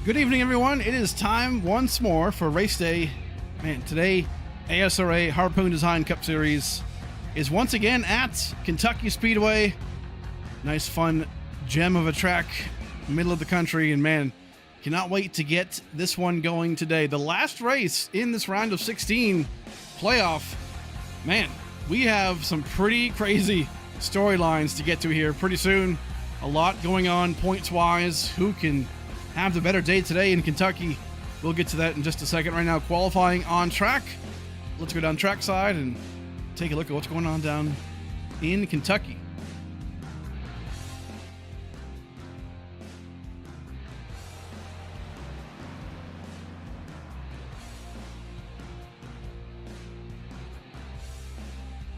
Good evening, everyone. It is time once more for race day. Man, today, ASRA Harpoon Design Cup Series is once again at Kentucky Speedway. Nice, fun gem of a track, middle of the country, and man, cannot wait to get this one going today. The last race in this round of 16 playoff. Man, we have some pretty crazy storylines to get to here pretty soon. A lot going on points-wise. Who can have the better day today in Kentucky? We'll get to that in just a second. Right now, qualifying on track. Let's go down track side and take a look at what's going on down in Kentucky.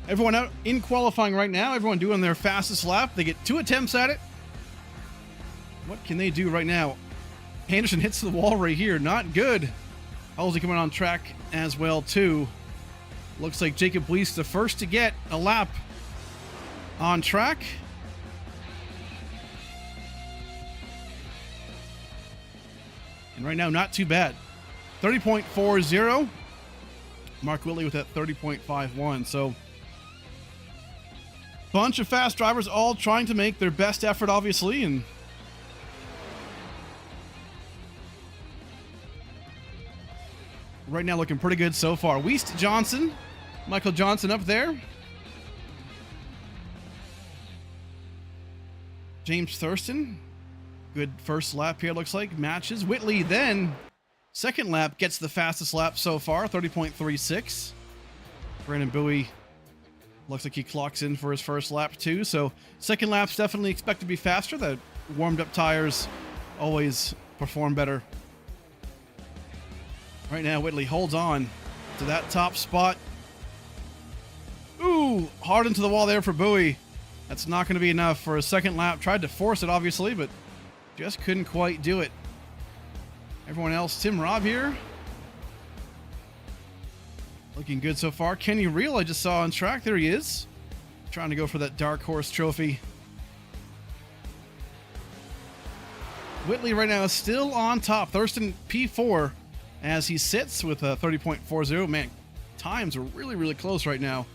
Everyone out in qualifying right now, everyone doing their fastest lap. They get 2 attempts at it. What can they do right now? Anderson hits the wall right here. Not good. Halsey coming on track as well, too. Looks like Jacob Blees the first to get a lap on track. And right now, not too bad. 30.40. Mark Whitley with that 30.51. So, bunch of fast drivers all trying to make their best effort, obviously, and right now looking pretty good so far. Weist Johnson, Michael Johnson up there. James Thurston, good first lap here, looks like, matches. Whitley then, second lap, gets the fastest lap so far, 30.36. Brandon Bowie looks like he clocks in for his first lap too, so second laps definitely expect to be faster. The warmed up tires always perform better. Right now, Whitley holds on to that top spot. Ooh, hard into the wall there for Bowie. That's not going to be enough for a second lap. Tried to force it, obviously, but just couldn't quite do it. Everyone else, Tim Robb here, looking good so far. Kenny Reel, I just saw on track. There he is, trying to go for that Dark Horse trophy. Whitley right now is still on top. Thurston P4 as he sits with a 30.40. Man, times are really, really close right now.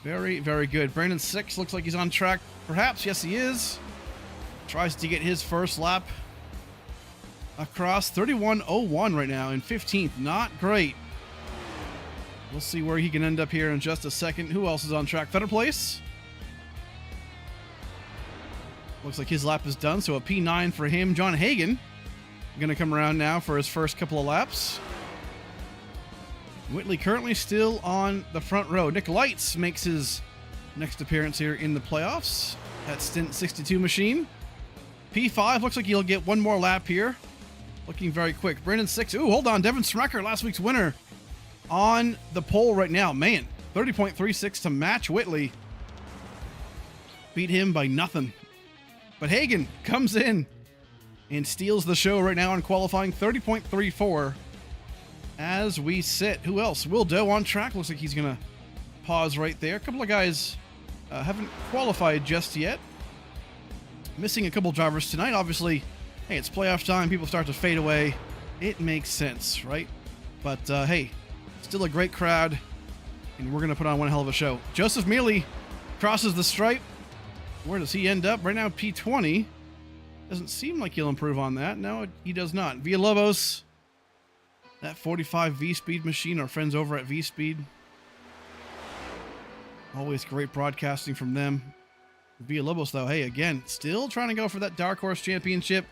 Very, very good. Brandon Six looks like he's on track. Perhaps, yes, he is. Tries to get his first lap across. 31.01 right now in 15th. Not great. We'll see where he can end up here in just a second. Who else is on track? Fetter Place. Looks like his lap is done, so a P9 for him. John Hagan going to come around now for his first couple of laps. Whitley currently still on the front row. Nick Lights makes his next appearance here in the playoffs. That Stint 62 machine. P5 looks like he'll get one more lap here. Looking very quick. Brandon Six. Ooh, hold on. Devin Srecker, last week's winner, on the pole right now. Man, 30.36 to match Whitley. Beat him by nothing. But Hagan comes in and steals the show right now in qualifying. 30.34 as we sit. Who else? Will Doe on track. Looks like he's going to pause right there. A couple of guys haven't qualified just yet. Missing a couple drivers tonight. Obviously, hey, it's playoff time. People start to fade away. It makes sense, right? But hey, still a great crowd, and we're going to put on one hell of a show. Joseph Mealy crosses the stripe. Where does he end up? Right now, P20. Doesn't seem like he'll improve on that. No, he does not. Villalobos, that 45 V-Speed machine, our friends over at V-Speed. Always great broadcasting from them. Villalobos, though, hey, again, still trying to go for that Dark Horse Championship.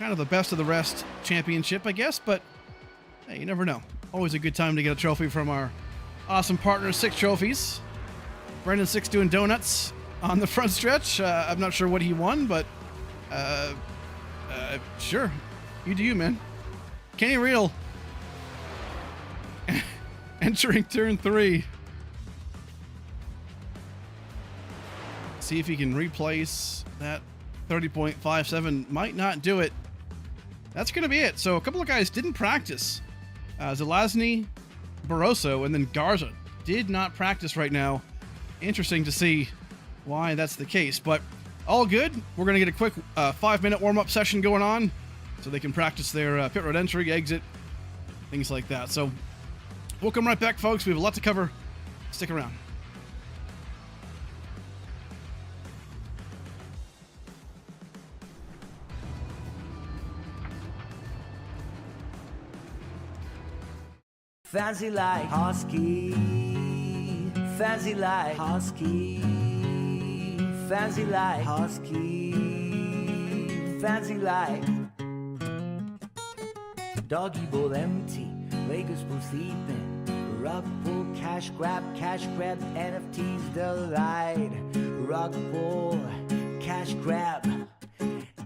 Kind of the best of the rest championship, I guess, but hey, you never know. Always a good time to get a trophy from our awesome partners, Six Trophies. Brandon Six doing donuts on the front stretch. I'm not sure what he won, but sure. You do you, man. Kenny Reel entering turn 3. See if he can replace that 30.57. Might not do it. That's going to be it. So a couple of guys didn't practice. Zelazny, Barroso, and then Garza did not practice right now. Interesting to see why that's the case, but all good. We're going to get a quick 5-minute warm-up session going on so they can practice their pit road entry, exit, things like that. So we'll come right back, folks. We have a lot to cover. Stick around. Fancy like Husky, fancy like Husky, fancy like Husky, fancy like Doggy bowl empty, Vegas pool sleeping, Rug pull, cash grab, NFTs delight, Rug pull, cash grab,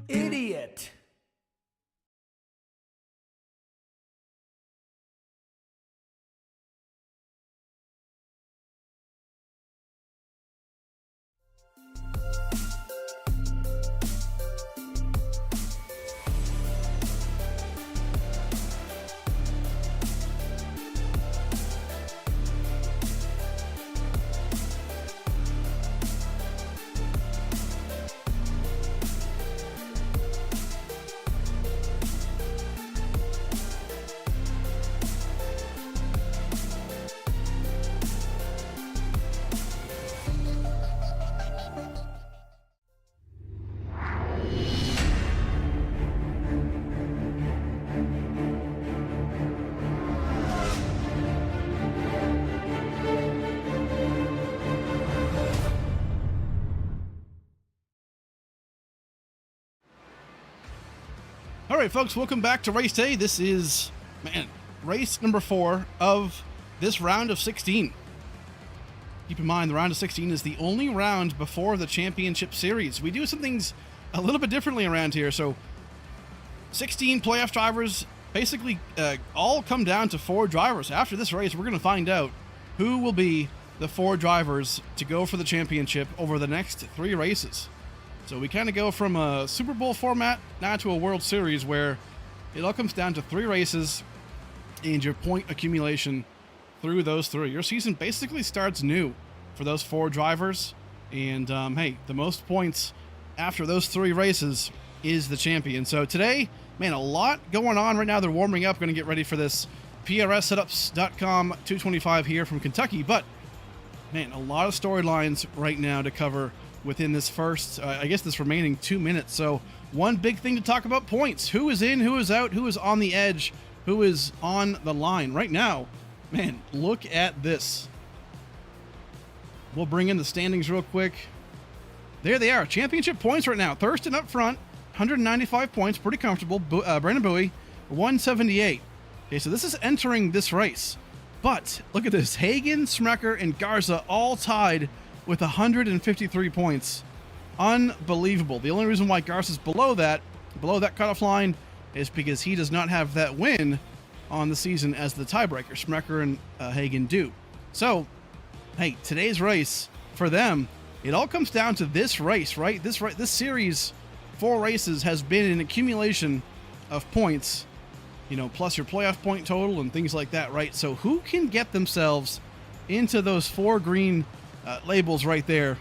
idiot. All right, folks, welcome back to Race Day. This is, race number 4 of this round of 16. Keep in mind, the round of 16 is the only round before the championship series. We do some things a little bit differently around here. So 16 playoff drivers basically all come down to 4 drivers. After this race, we're going to find out who will be the 4 drivers to go for the championship over the next 3 races. So we kind of go from a Super Bowl format now to a World Series where it all comes down to 3 races and your point accumulation through those 3. Your season basically starts new for those 4 drivers. And hey, the most points after those 3 races is the champion. So today, a lot going on right now. They're warming up, going to get ready for this PRSsetups.com 225 here from Kentucky. But a lot of storylines right now to cover within this first, this remaining 2 minutes. So one big thing to talk about, points. Who is in, who is out, who is on the edge, who is on the line right now. Look at this. We'll bring in the standings real quick. There they are. Championship points right now. Thurston up front, 195 points, pretty comfortable. Brandon Bowie, 178. Okay, so this is entering this race. But look at this. Hagan, Smecker, and Garza all tied with 153 points. Unbelievable. The only reason why Garza's below that cutoff line, is because he does not have that win on the season as the tiebreaker. Smecker and Hagan do. So, hey, today's race for them, it all comes down to this race, right? This series, 4 races, has been an accumulation of points, plus your playoff point total and things like that, right? So who can get themselves into those 4 green labels right there?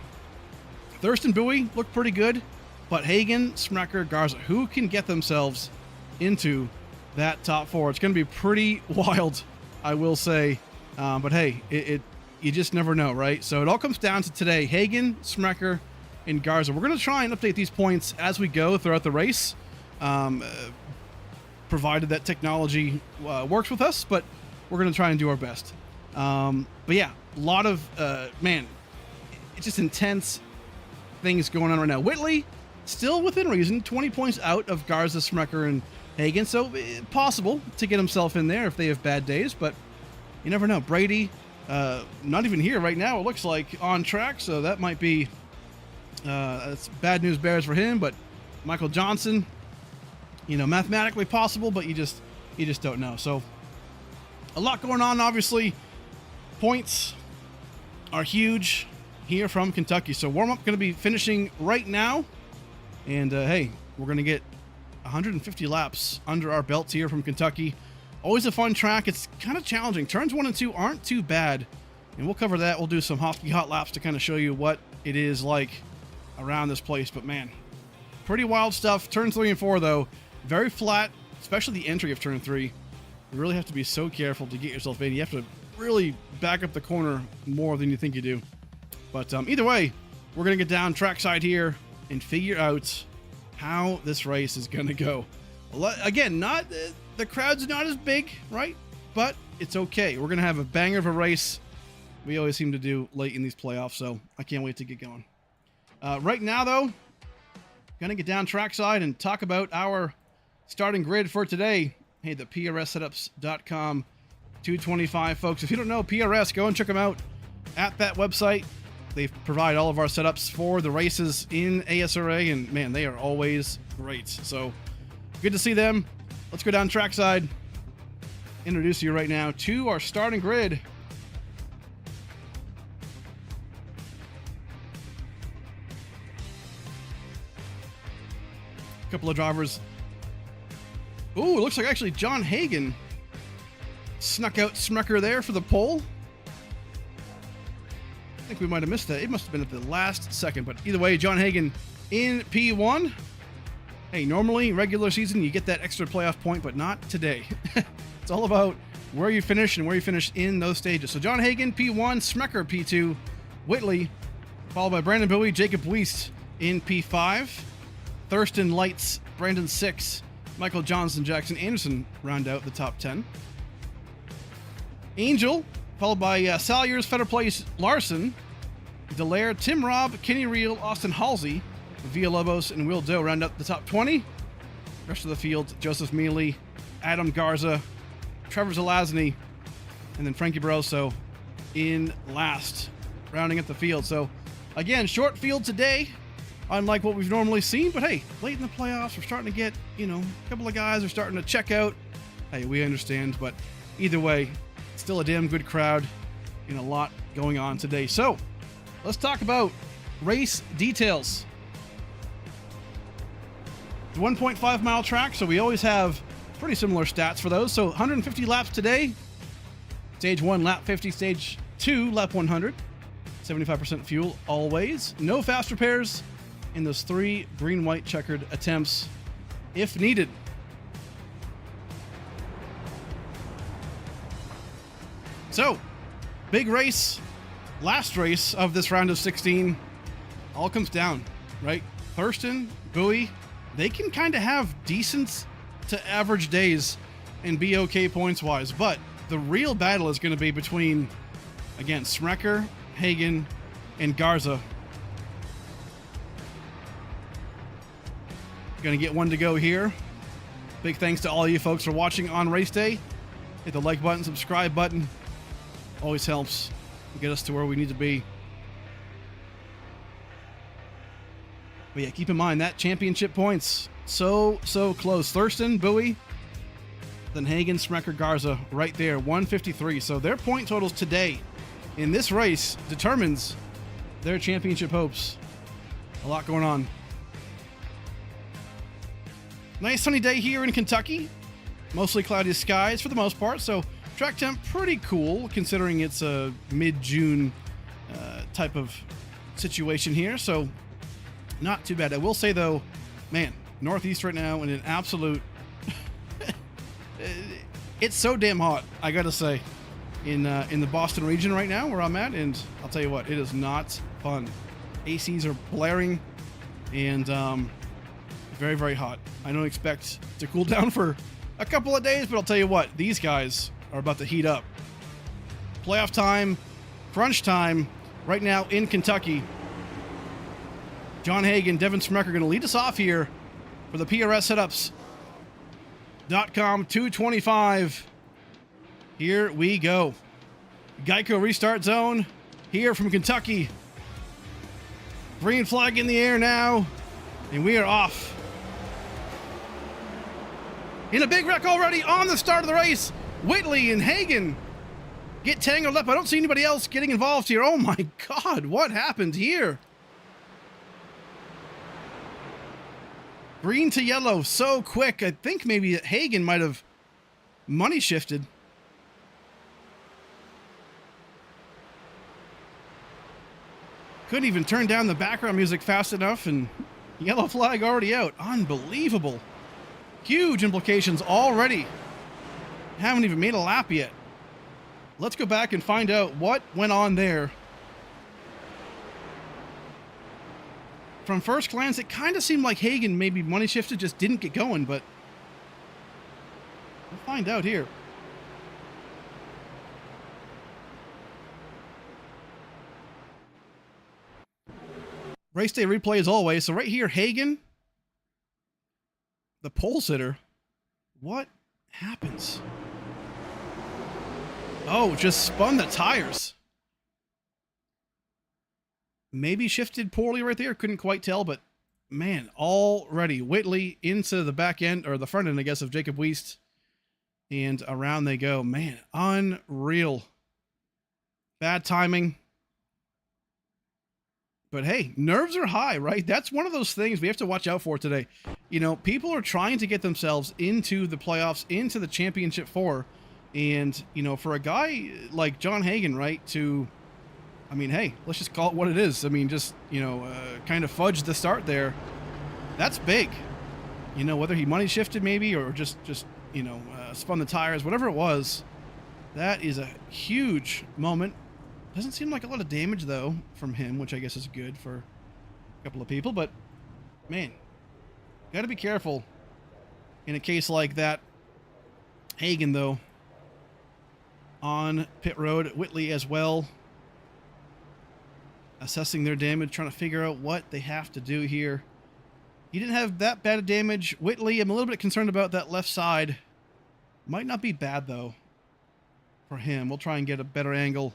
Thurston Bowie looked pretty good, but Hagan, Smecker, Garza, who can get themselves into that top 4? It's going to be pretty wild, I will say. But hey, you just never know, right? So it all comes down to today: Hagan, Smecker, and Garza. We're going to try and update these points as we go throughout the race, provided that technology works with us, but we're going to try and do our best. But yeah, a lot of, it's just intense things going on right now. Whitley, still within reason, 20 points out of Garza, Smecker, and Hagan, so possible to get himself in there if they have bad days, but you never know. Brady, not even here right now, it looks like, on track, so that might be that's bad news bears for him. But Michael Johnson, mathematically possible, but you just don't know. So a lot going on. Obviously, points are huge here from Kentucky. So warm-up going to be finishing right now, and hey, we're going to get 150 laps under our belts here from Kentucky. Always a fun track. It's kind of challenging. Turns 1 and 2 aren't too bad, and we'll cover that. We'll do some hockey hot laps to kind of show you what it is like around this place. But man, pretty wild stuff. Turns 3 and 4, though, Very flat, especially the entry of turn 3. You really have to be so careful to get yourself in. You have to really back up the corner more than you think you do. But either way, we're going to get down trackside here and figure out how this race is going to go. Again, not the crowd's not as big, right? But it's okay. We're going to have a banger of a race. We always seem to do late in these playoffs, so I can't wait to get going. Right now, though, going to get down trackside and talk about our starting grid for today. Hey, the PRSsetups.com 225, folks. If you don't know PRS, go and check them out at that website. They provide all of our setups for the races in ASRA, and man, they are always great. So good to see them. Let's go down trackside. Introduce you right now to our starting grid. A couple of drivers. Ooh, it looks like actually John Hagen snuck out Smucker there for the pole. I think we might have missed that. It must have been at the last second, but either way, John Hagen in P1. Hey, normally, regular season, you get that extra playoff point, but not today. It's all about where you finish and where you finish in those stages. So John Hagen, P1, Smucker, P2, Whitley, followed by Brandon Bowie, Jacob Weist in P5, Thurston Lights, Brandon 6, Michael Johnson, Jackson Anderson round out the top 10. Angel, followed by Salyers, Fetterplace, Larson, Dallaire, Tim Robb, Kenny Reel, Austin Halsey, Villalobos, and Will Doe round up the top 20. Rest of the field, Joseph Mealy, Adam Garza, Trevor Zelazny, and then Frankie Barroso in last, rounding up the field. So, again, short field today, unlike what we've normally seen. But hey, late in the playoffs, we're starting to get, a couple of guys are starting to check out. Hey, we understand, but either way, still a damn good crowd and a lot going on today. So let's talk about race details. The 1.5 mile track, so we always have pretty similar stats for those. So 150 laps today. Stage 1, lap 50. Stage 2, lap 100. 75% fuel always. No fast repairs in those 3 green-white checkered attempts if needed. So, big race, last race of this round of 16, all comes down, right? Thurston, Bowie, they can kind of have decent to average days and be okay points-wise, but the real battle is going to be between, again, Smucker, Hagen, and Garza. Going to get one to go here. Big thanks to all you folks for watching on race day. Hit the like button, subscribe button. Always helps get us to where we need to be. But yeah, keep in mind that championship points so close. Thurston, Bowie, then Hagen, Smucker, Garza right there, 153. So their point totals today in this race determines their championship hopes. A lot going on. Nice sunny day here in Kentucky. Mostly cloudy skies for the most part, so track temp pretty cool considering it's a mid-June type of situation here, so not too bad. I will say though, man, Northeast right now in an absolute it's so damn hot, I gotta say, in the Boston region right now where I'm at, and I'll tell you what, it is not fun. ACs are blaring and very, very hot. I don't expect to cool down for a couple of days, but I'll tell you what, these guys are about to heat up. Playoff time, crunch time, right now in Kentucky. John Hagen, Devin Smucker going to lead us off here for the PRSsetups.com 225. Here we go. Geico restart zone here from Kentucky. Green flag in the air now, and we are off. In a big wreck already on the start of the race. Whitley and Hagen get tangled up. I don't see anybody else getting involved here. Oh my God, what happened here? Green to yellow so quick. I think maybe Hagen might have money shifted. Couldn't even turn down the background music fast enough, and yellow flag already out. Unbelievable. Huge implications already. Haven't even made a lap yet. Let's go back and find out what went on there. From first glance, it kind of seemed like Hagan maybe money shifted, just didn't get going, but we'll find out here. Race day replay as always. So right here, Hagan, the pole sitter. What happens? Oh, just spun the tires. Maybe shifted poorly right there. Couldn't quite tell, but man, already Whitley into the back end, or the front end, I guess, of Jacob Weist. And around they go. Man, unreal. Bad timing. But hey, nerves are high, right? That's one of those things we have to watch out for today. You know, people are trying to get themselves into the playoffs, into the championship four. And, you know, for a guy like John Hagan, right, to... I mean, hey, let's just call it what it is. I mean, just, you know, kind of fudge the start there. That's big. You know, whether he money shifted maybe or just you know, spun the tires, whatever it was, that is a huge moment. Doesn't seem like a lot of damage, though, from him, which I guess is good for a couple of people. But, man, got to be careful in a case like that. Hagan, though, on pit road. Whitley as well. Assessing their damage, trying to figure out what they have to do here. He didn't have that bad of damage. Whitley, I'm a little bit concerned about that left side. Might not be bad, though, for him. We'll try and get a better angle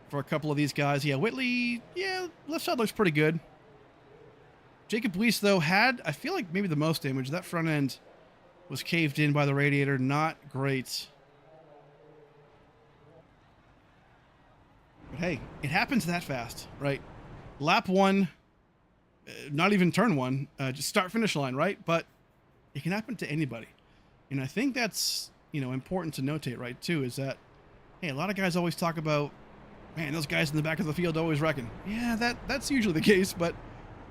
for a couple of these guys. Yeah, Whitley, yeah, left side looks pretty good. Jacob Weist, though, had, I feel like, maybe the most damage. That front end was caved in by the radiator. Not great. But hey, it happens that fast, right? Lap one, not even turn one, just start-finish line, right? But it can happen to anybody. And I think that's, you know, important to notate, right, too, is that, hey, a lot of guys always talk about, man, those guys in the back of the field always wrecking. Yeah, that's usually the case, but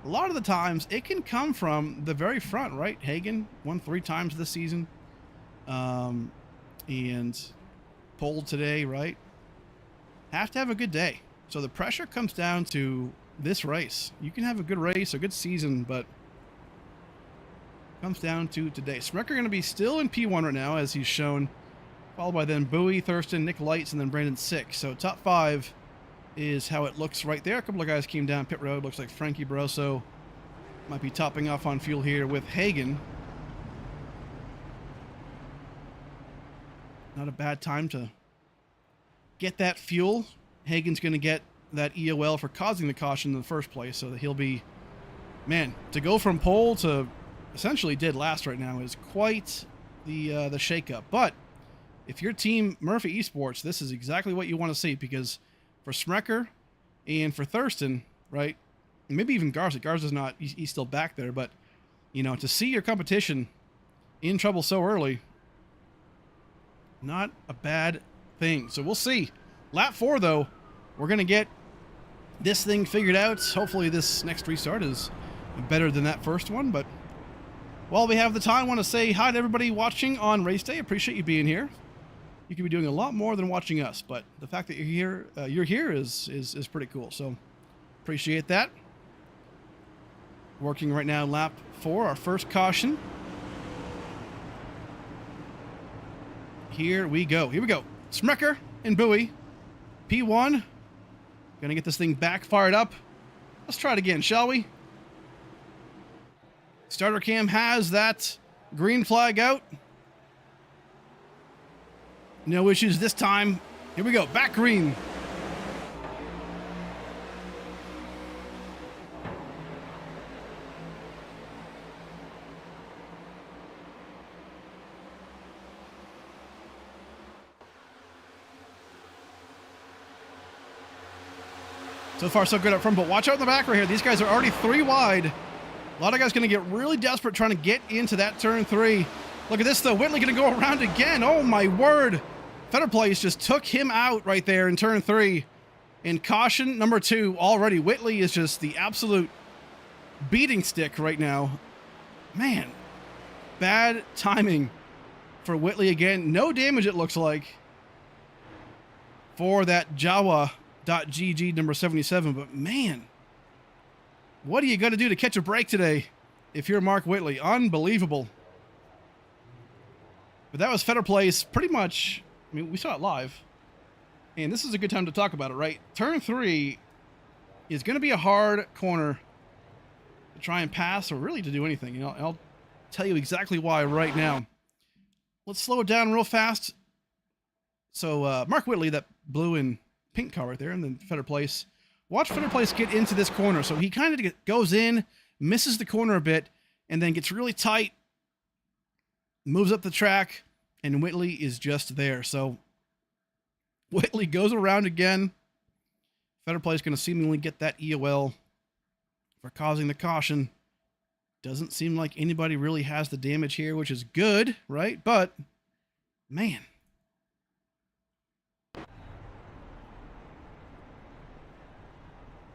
a lot of the times it can come from the very front, right? Hagan won 3 times this season. And pole today, right? Have to have a good day. So the pressure comes down to this race. You can have a good race, a good season, but comes down to today. Smecker going to be still in P1 right now, as he's shown, followed by then Bowie, Thurston, Nick Lights, and then Brandon 6. So top 5 is how it looks right there. A couple of guys came down pit road. Looks like Frankie Barroso might be topping off on fuel here with Hagan. Not a bad time to get that fuel. Hagan's going to get that EOL for causing the caution in the first place, so that he'll be, man, to go from pole to essentially dead last right now is quite the shakeup. But if you're team Murphy Esports, this is exactly what you want to see, because for Smecker and for Thurston, right, and maybe even Garza's not, he's still back there, but, you know, to see your competition in trouble so early, not a bad thing. So we'll see. Lap 4, though, we're going to get this thing figured out. Hopefully this next restart is better than that first one. But while we have the time, I want to say hi to everybody watching on race day. Appreciate you being here. You could be doing a lot more than watching us, but the fact that you're here is pretty cool. So appreciate that. Working right now, lap 4, our first caution. Here we go. Here we go. Smecker and Bowie. P1. Gonna get this thing back fired up. Let's try it again, shall we? Starter cam has that green flag out. No issues this time. Here we go. Back green. So far, so good up front, but watch out in the back right here. These guys are already 3 wide. A lot of guys going to get really desperate trying to get into that turn 3. Look at this, though. Whitley going to go around again. Oh, my word. Fetterplace just took him out right there in turn 3. And caution number 2 already. Whitley is just the absolute beating stick right now. Man, bad timing for Whitley again. No damage, it looks like, for that Jawa.GG number 77. But man, what do you got to do to catch a break today if you're Mark Whitley? Unbelievable. But that was Fetter Place pretty much. I mean, we saw it live. And this is a good time to talk about it, right? Turn 3 is going to be a hard corner to try and pass, or really to do anything. You know, I'll tell you exactly why right now. Let's slow it down real fast. So Mark Whitley, that blue and pink car right there, and then Fetter Place. Watch Fetter Place get into this corner. So he kind of goes in, misses the corner a bit, and then gets really tight, moves up the track, and Whitley is just there. So Whitley goes around again. Fetter Place going to seemingly get that EOL for causing the caution. Doesn't seem like anybody really has the damage here, which is good, right? But, man.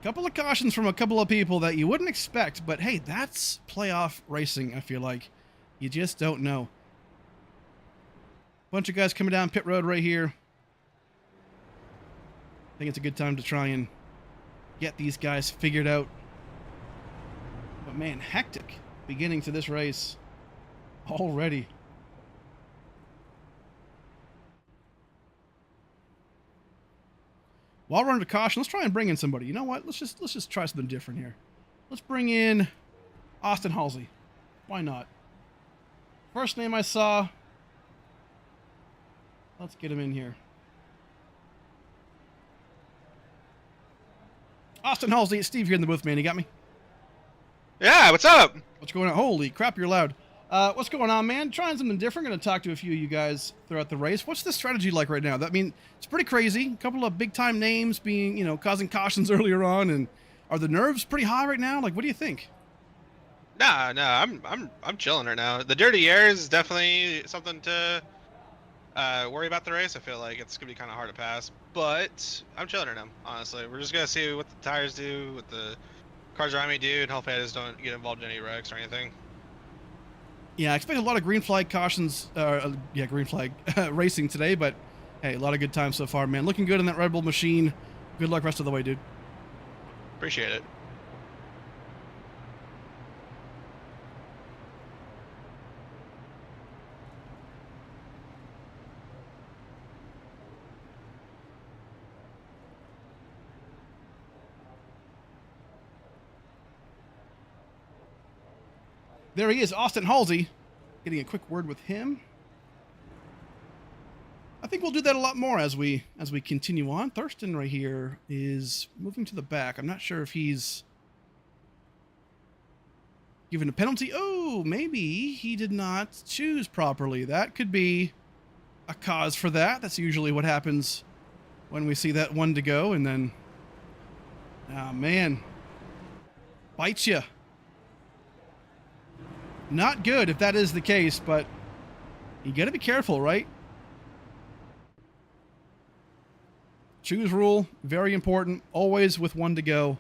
Couple of cautions from a couple of people that you wouldn't expect, but hey, that's playoff racing, I feel like. You just don't know. Bunch of guys coming down pit road right here. I think it's a good time to try and get these guys figured out. But man, hectic beginning to this race already. While we're under caution, let's try and bring in somebody. You know what? Let's just try something different here. Let's bring in Austin Halsey. Why not? First name I saw. Let's get him in here. Austin Halsey, it's Steve here in the booth, man. You got me? Yeah, what's up? What's going on? Holy crap, you're loud. What's going on, man? Trying something different. Going to talk to a few of you guys throughout the race. What's the strategy like right now? I mean, it's pretty crazy. A couple of big-time names being, you know, causing cautions earlier on. And are the nerves pretty high right now? Like, what do you think? Nah, I'm chilling right now. The dirty air is definitely something to worry about the race. I feel like it's gonna be kind of hard to pass, but I'm chilling right now. Honestly, we're just gonna see what the tires do, what the cars around me do, and hopefully I just don't get involved in any wrecks or anything. Yeah, I expect a lot of green flag cautions. Green flag racing today, but hey, a lot of good times so far, man. Looking good in that Red Bull machine. Good luck rest of the way, dude. Appreciate it. There he is, Austin Halsey. Getting a quick word with him. I think we'll do that a lot more as we continue on. Thurston right here is moving to the back. I'm not sure if he's given a penalty. Oh, maybe he did not choose properly. That could be a cause for that. That's usually what happens when we see that one to go, and then, oh man, bites you. Not good if that is the case, but you got to be careful, right? Choose rule, very important. Always with one to go,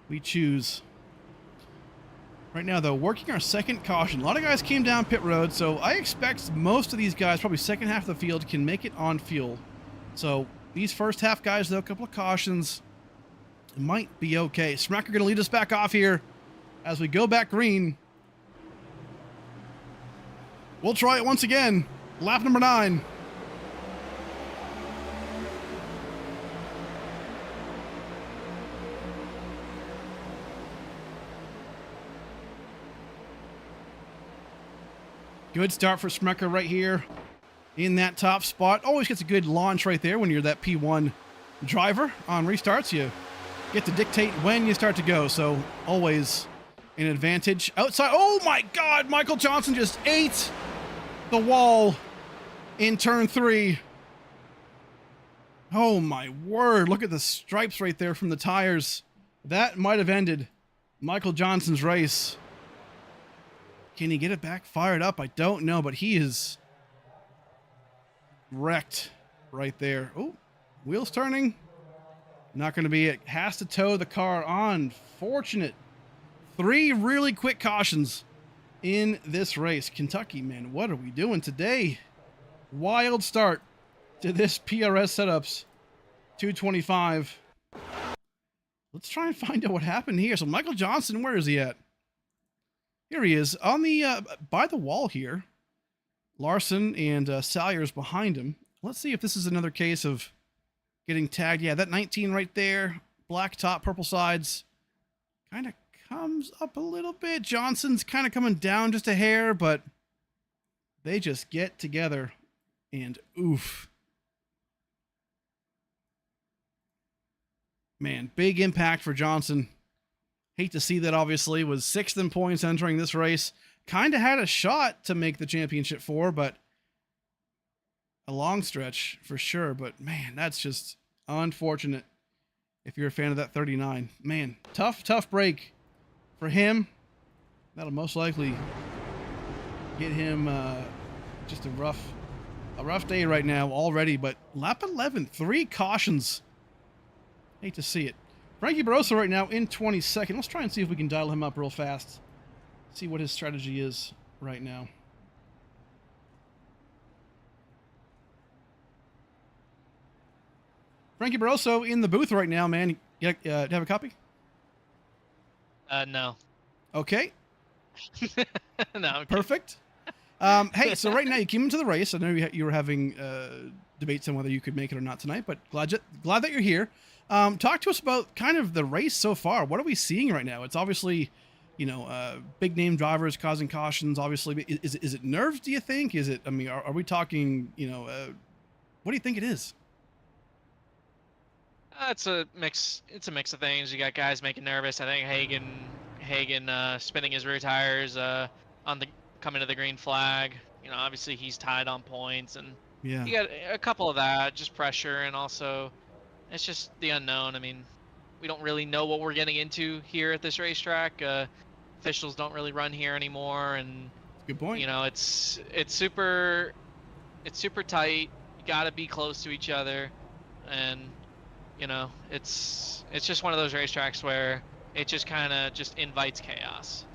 we choose. Right now, though, working our second caution. A lot of guys came down pit road, so I expect most of these guys, probably second half of the field, can make it on fuel. So these first half guys, though, a couple of cautions, might be okay. Smacker going to lead us back off here as we go back green. We'll try it once again. Lap number 9. Good start for Smecker right here in that top spot. Always gets a good launch right there when you're that P1 driver. On restarts, you get to dictate when you start to go. So always an advantage. Outside, oh my God, Michael Johnson just ate the wall in turn 3. Oh my word, look at the stripes right there from the tires. That might have ended Michael Johnson's race. Can he get it back fired up? I don't know, but he is wrecked right there. Oh, wheels turning. Not going to be it. Has to tow the car on. Fortunate. 3 really quick cautions in this race. Kentucky, man, what are we doing today? Wild start to this PRS Setups 225. Let's try and find out what happened here. So Michael Johnson, where is he at? Here he is on the by the wall here. Larson and Salyers behind him. Let's see if this is another case of getting tagged. Yeah, that 19 right there. Black top, purple sides. Kind of comes up a little bit. Johnson's kind of coming down just a hair, but they just get together and oof. Man, big impact for Johnson. Hate to see that, obviously. Was 6th in points entering this race. Kind of had a shot to make the championship 4, but a long stretch for sure. But man, that's just unfortunate if you're a fan of that 39. Man, tough break for him. That'll most likely get him just a rough day right now already. But lap 11, 3 cautions. Hate to see it. Frankie Barroso right now in 22nd. Let's try and see if we can dial him up real fast. See what his strategy is right now. Frankie Barroso in the booth right now, man. Do you have a copy? No. Okay. No. I'm Perfect. Hey, so right now you came into the race. I know you were having debates on whether you could make it or not tonight, but glad that you're here. Talk to us about kind of the race so far. What are we seeing right now? It's obviously, you know, big name drivers causing cautions. Obviously, is it nerves? Do you think? Is it? I mean, are we talking? You know, what do you think it is? It's a mix. It's a mix of things. You got guys making nervous. I think Hagen spinning his rear tires on the coming to the green flag. You know, obviously he's tied on points, and yeah, you got a couple of that, just pressure, and also it's just the unknown. I mean, we don't really know what we're getting into here at this racetrack. Officials don't really run here anymore, and good point. you know, it's super tight. You got to be close to each other, and you know, it's just one of those racetracks where it just kind of just invites chaos.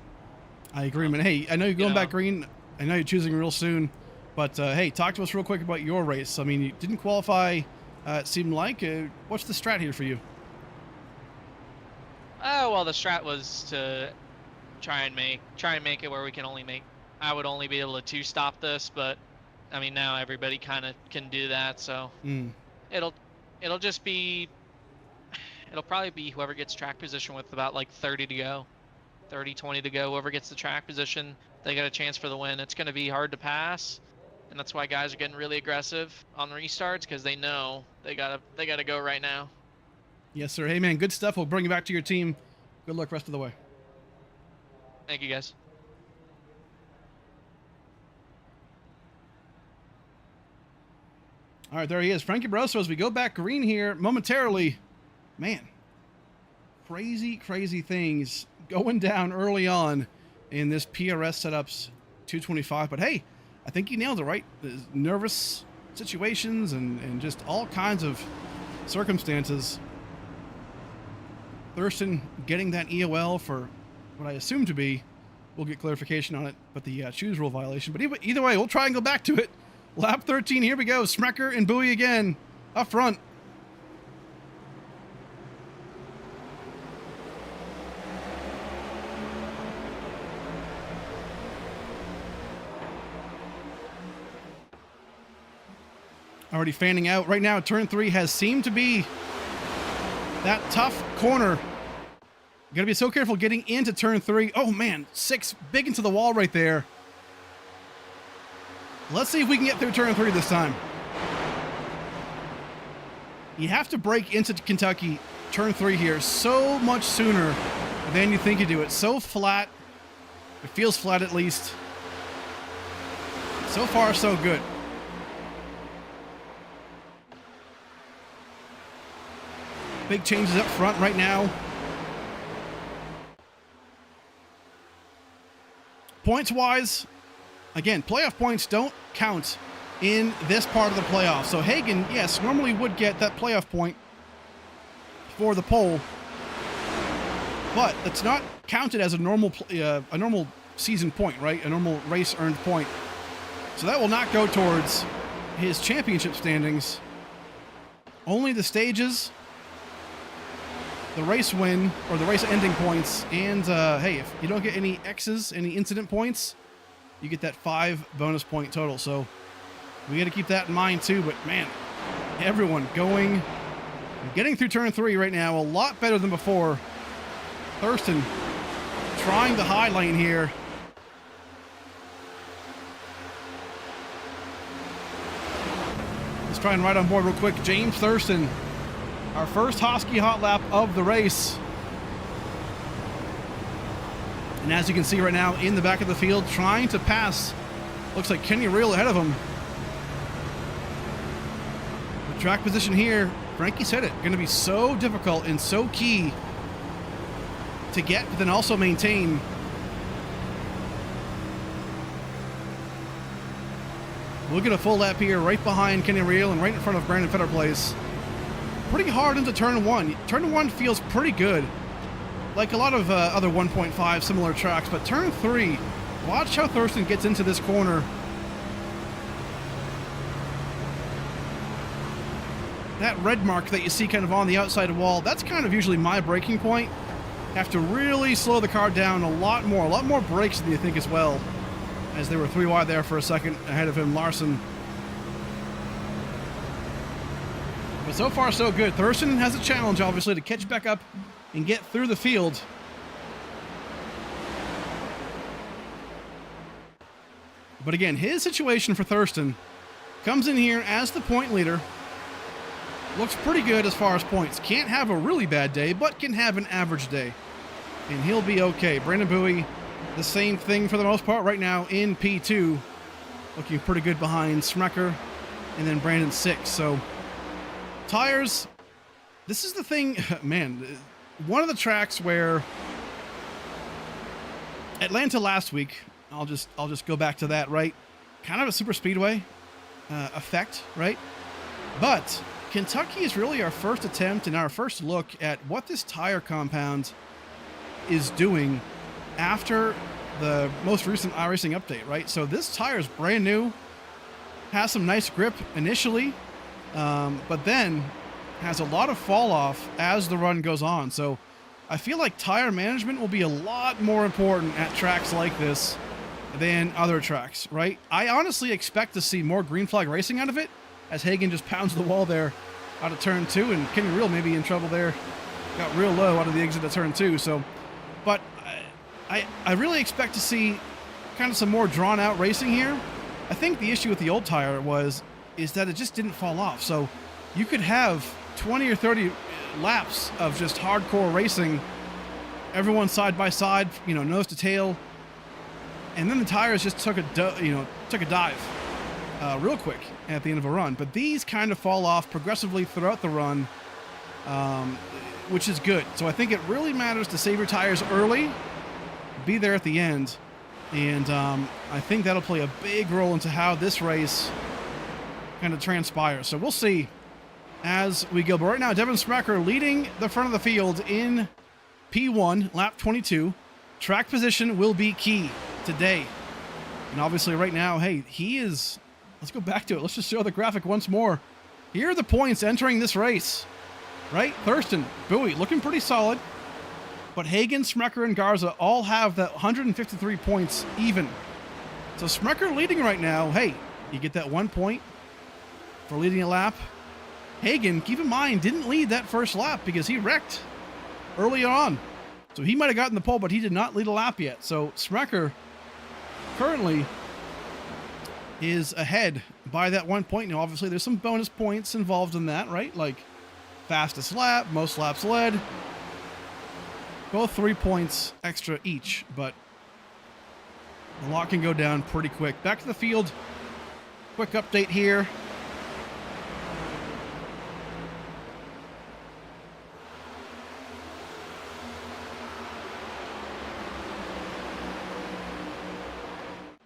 I agree, man. Hey, I know you're going back green. I know you're choosing real soon, but hey, talk to us real quick about your race. I mean, you didn't qualify. It seemed like. What's the strat here for you? Well, the strat was to try and make it where I would only be able to stop this, but I mean now everybody kind of can do that, so it'll probably be whoever gets track position with about like 20 to go. Whoever gets the track position, they get a chance for the win. It's going to be hard to pass, and that's why guys are getting really aggressive on restarts, because they know they gotta go right now. Yes, sir. Hey, man, good stuff. We'll bring you back to your team. Good luck rest of the way. Thank you, guys. All right, there he is. Frankie Barroso, as we go back green here momentarily. Man, crazy things going down early on in this PRS Setups 225. But hey, I think you nailed it, right? There's nervous situations and just all kinds of circumstances. Thurston getting that EOL for what I assume to be, we'll get clarification on it, but the choose rule violation. But either way, we'll try and go back to it. Lap 13, here we go. Smecker and Bowie again up front. Already fanning out. Right now, turn 3 has seemed to be that tough corner. You gotta be so careful getting into turn 3. Oh man, 6 big into the wall right there. Let's see if we can get through turn 3 this time. You have to break into Kentucky turn 3 here so much sooner than you think you do. It's so flat. It feels flat at least. So far, so good. Big changes up front right now. Points-wise, again, playoff points don't count in this part of the playoff. So Hagen, yes, normally would get that playoff point for the pole, but it's not counted as a normal season point, right? A normal race earned point. So that will not go towards his championship standings. Only the stages, the race win, or the race ending points, and hey, if you don't get any X's, any incident points, you get that 5 bonus point total. So we got to keep that in mind too. But man, everyone getting through turn 3 right now, a lot better than before. Thurston trying the high lane here. Let's try and ride on board real quick. James Thurston, our first Hosky hot lap of the race. And as you can see right now, in the back of the field, trying to pass, looks like Kenny Reel ahead of him. The track position here, Frankie said it, going to be so difficult and so key to get, but then also maintain. We'll get a full lap here right behind Kenny Reel and right in front of Brandon Fetterplace. Pretty hard into turn 1. Turn 1 feels pretty good, like a lot of other 1.5 similar tracks, but turn 3, watch how Thurston gets into this corner. That red mark that you see kind of on the outside wall, that's kind of usually my braking point. Have to really slow the car down a lot more brakes than you think as well, as they were 3 wide there for a second ahead of him, Larson. But so far so good. Thurston has a challenge, obviously, to catch back up and get through the field. But again, his situation for Thurston comes in here as the point leader. Looks pretty good as far as points. Can't have a really bad day, but can have an average day. And he'll be okay. Brandon Bowie, the same thing for the most part right now in P2. Looking pretty good behind Smecker and then Brandon 6. So tires, this is the thing, man, one of the tracks where Atlanta last week, I'll just go back to that, right? Kind of a super speedway effect, right? But Kentucky is really our first attempt and our first look at what this tire compound is doing after the most recent iRacing update, right? So this tire is brand new, has some nice grip initially, but then has a lot of fall off as the run goes on. So I feel like tire management will be a lot more important at tracks like this than other tracks, right? I honestly expect to see more green flag racing out of it, as Hagan just pounds the wall there out of turn 2, and Kenny Reel may be in trouble there. Got real low out of the exit of turn 2. So, but I really expect to see kind of some more drawn out racing here. I think the issue with the old tire is that it just didn't fall off. So you could have 20 or 30 laps of just hardcore racing, everyone side by side, nose to tail, and then the tires just took a dive real quick at the end of a run. But these kind of fall off progressively throughout the run, which is good. So I think it really matters to save your tires early, be there at the end, and I think that'll play a big role into how this race kind of transpires. So we'll see as we go. But right now, Devin Smecker leading the front of the field in P1, lap 22. Track position will be key today. And obviously right now, hey, he is... Let's go back to it. Let's just show the graphic once more. Here are the points entering this race, right? Thurston, Bowie, looking pretty solid. But Hagan, Smecker, and Garza all have that 153 points even. So Smecker leading right now. Hey, you get that 1 point for leading a lap. Hagan, keep in mind, didn't lead that first lap because he wrecked early on. So he might have gotten the pole, but he did not lead a lap yet. So Smecker currently is ahead by that 1 point. Now, obviously, there's some bonus points involved in that, right? Like fastest lap, most laps led. Both 3 points extra each, but a lot can go down pretty quick. Back to the field. Quick update here.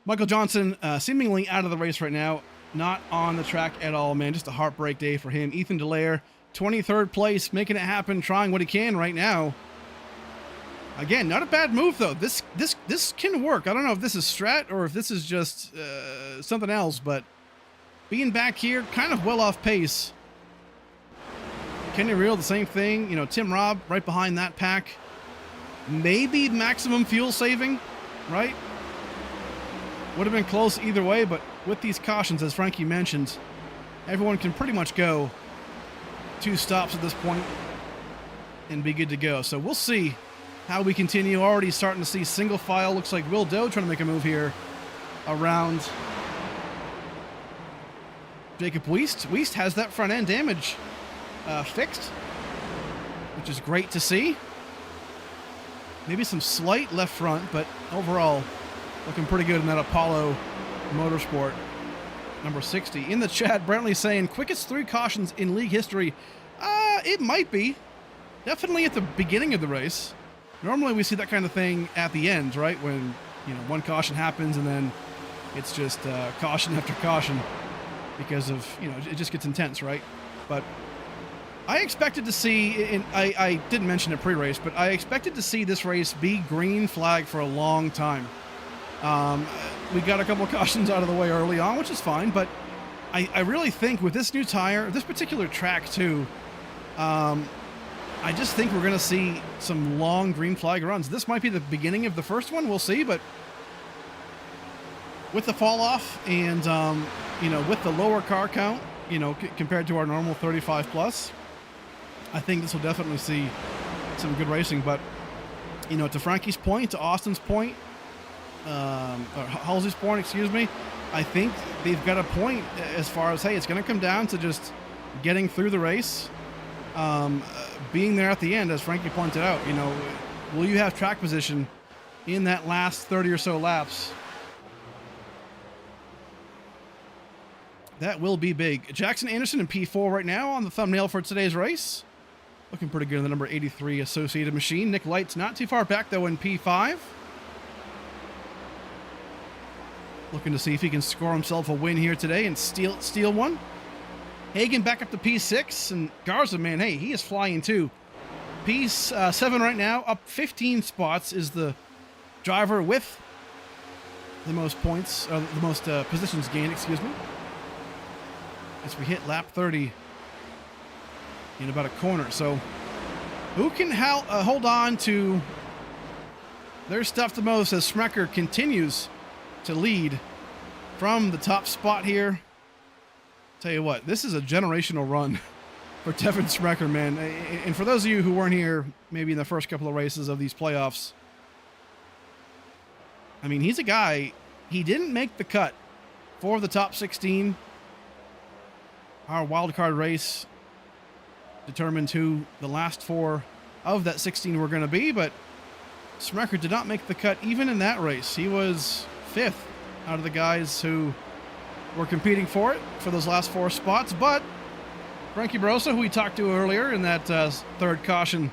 Michael Johnson seemingly out of the race right now. Not on the track at all, man. Just a heartbreak day for him. Ethan Delaire, 23rd place, making it happen, trying what he can right now. Again, not a bad move though. This can work. I don't know if this is strat or if this is just something else, but being back here, kind of well off pace. Kenny Reel, the same thing. You know, Tim Robb right behind that pack. Maybe maximum fuel saving, right? Would have been close either way, but with these cautions, as Frankie mentioned, everyone can pretty much go 2 stops at this point and be good to go. So we'll see how we continue. Already starting to see single file. Looks like Will Doe trying to make a move here around Jacob Weist. Weist has that front end damage fixed, which is great to see. Maybe some slight left front, but overall looking pretty good in that Apollo Motorsport number 60. In the chat, Brantley saying quickest 3 cautions in league history. It might be. Definitely at the beginning of the race. Normally we see that kind of thing at the end, right? When, you know, one caution happens and then it's just caution after caution because of, you know, it just gets intense, right? But I expected to see, I didn't mention it pre-race, but I expected to see this race be green flag for a long time. We got a couple of cautions out of the way early on, which is fine, but I really think with this new tire, this particular track too, I just think we're going to see some long green flag runs. This might be the beginning of the first one. We'll see, but with the fall off and, you know, with the lower car count, you know, compared to our normal 35 plus, I think this will definitely see some good racing. But, you know, to Frankie's point, to Austin's point, or Halsey's point, excuse me, I think they've got a point as far as, hey, it's going to come down to just getting through the race. Being there at the end, as Frankie pointed out, you know, will you have track position in that last 30 or so laps? That will be big. Jackson Anderson in P4 right now on the thumbnail for today's race. Looking pretty good in the number 83 Associated Machine. Nick Light's not too far back, though, in P5. Looking to see if he can score himself a win here today and steal one. Hagan back up to P6, and Garza, man, hey, he is flying too. P7 right now, up 15 spots, is the driver with the most points, the most positions gained, excuse me. As we hit lap 30 in about a corner. So who can hold on to their stuff the most as Smecker continues to lead from the top spot here? Tell you what, this is a generational run for Devin Smecker, man. And for those of you who weren't here maybe in the first couple of races of these playoffs, I mean, he's a guy, he didn't make the cut for the top 16. Our wild card race determined who the last 4 of that 16 were going to be, but Smecker did not make the cut even in that race. He was 5th out of the guys who were competing for it for those last 4 spots, but Frankie Barossa, who we talked to earlier in that 3rd caution,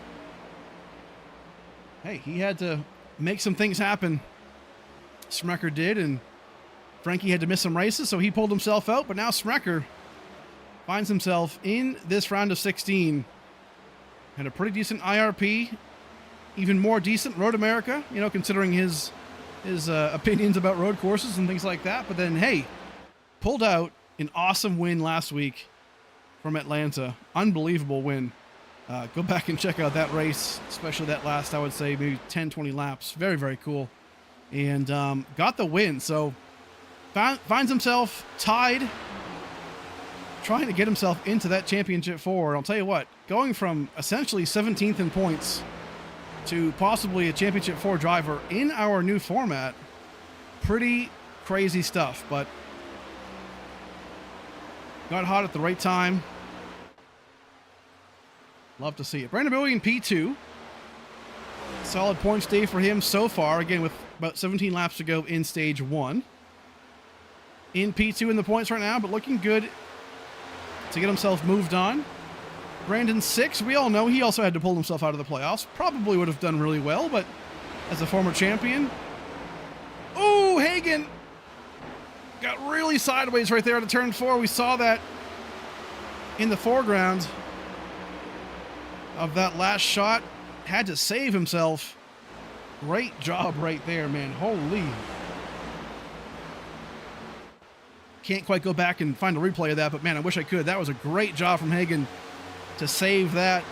hey, he had to make some things happen. Smecker did, and Frankie had to miss some races, so he pulled himself out, but now Smecker finds himself in this round of 16. Had a pretty decent IRP, even more decent Road America, you know, considering his opinions about road courses and things like that, but then, hey, pulled out an awesome win last week from Atlanta. Unbelievable win. Go back and check out that race, especially that last, I would say, maybe 10, 20 laps. Very, very cool. And got the win. So finds himself tied, trying to get himself into that championship 4. And I'll tell you what, going from essentially 17th in points to possibly a championship 4 driver in our new format, pretty crazy stuff. But got hot at the right time. Love to see it. Brandon Bowie in P2. Solid points day for him so far. Again, with about 17 laps to go in stage 1. In P2 in the points right now, but looking good to get himself moved on. Brandon 6. We all know he also had to pull himself out of the playoffs. Probably would have done really well, but as a former champion. Oh, Hagan got really sideways right there at turn 4. We saw that in the foreground of that last shot. Had to save himself Great job right there, man. Holy. Can't quite go back and find a replay of that, but man, I wish I could. That was a great job from Hagan to save that.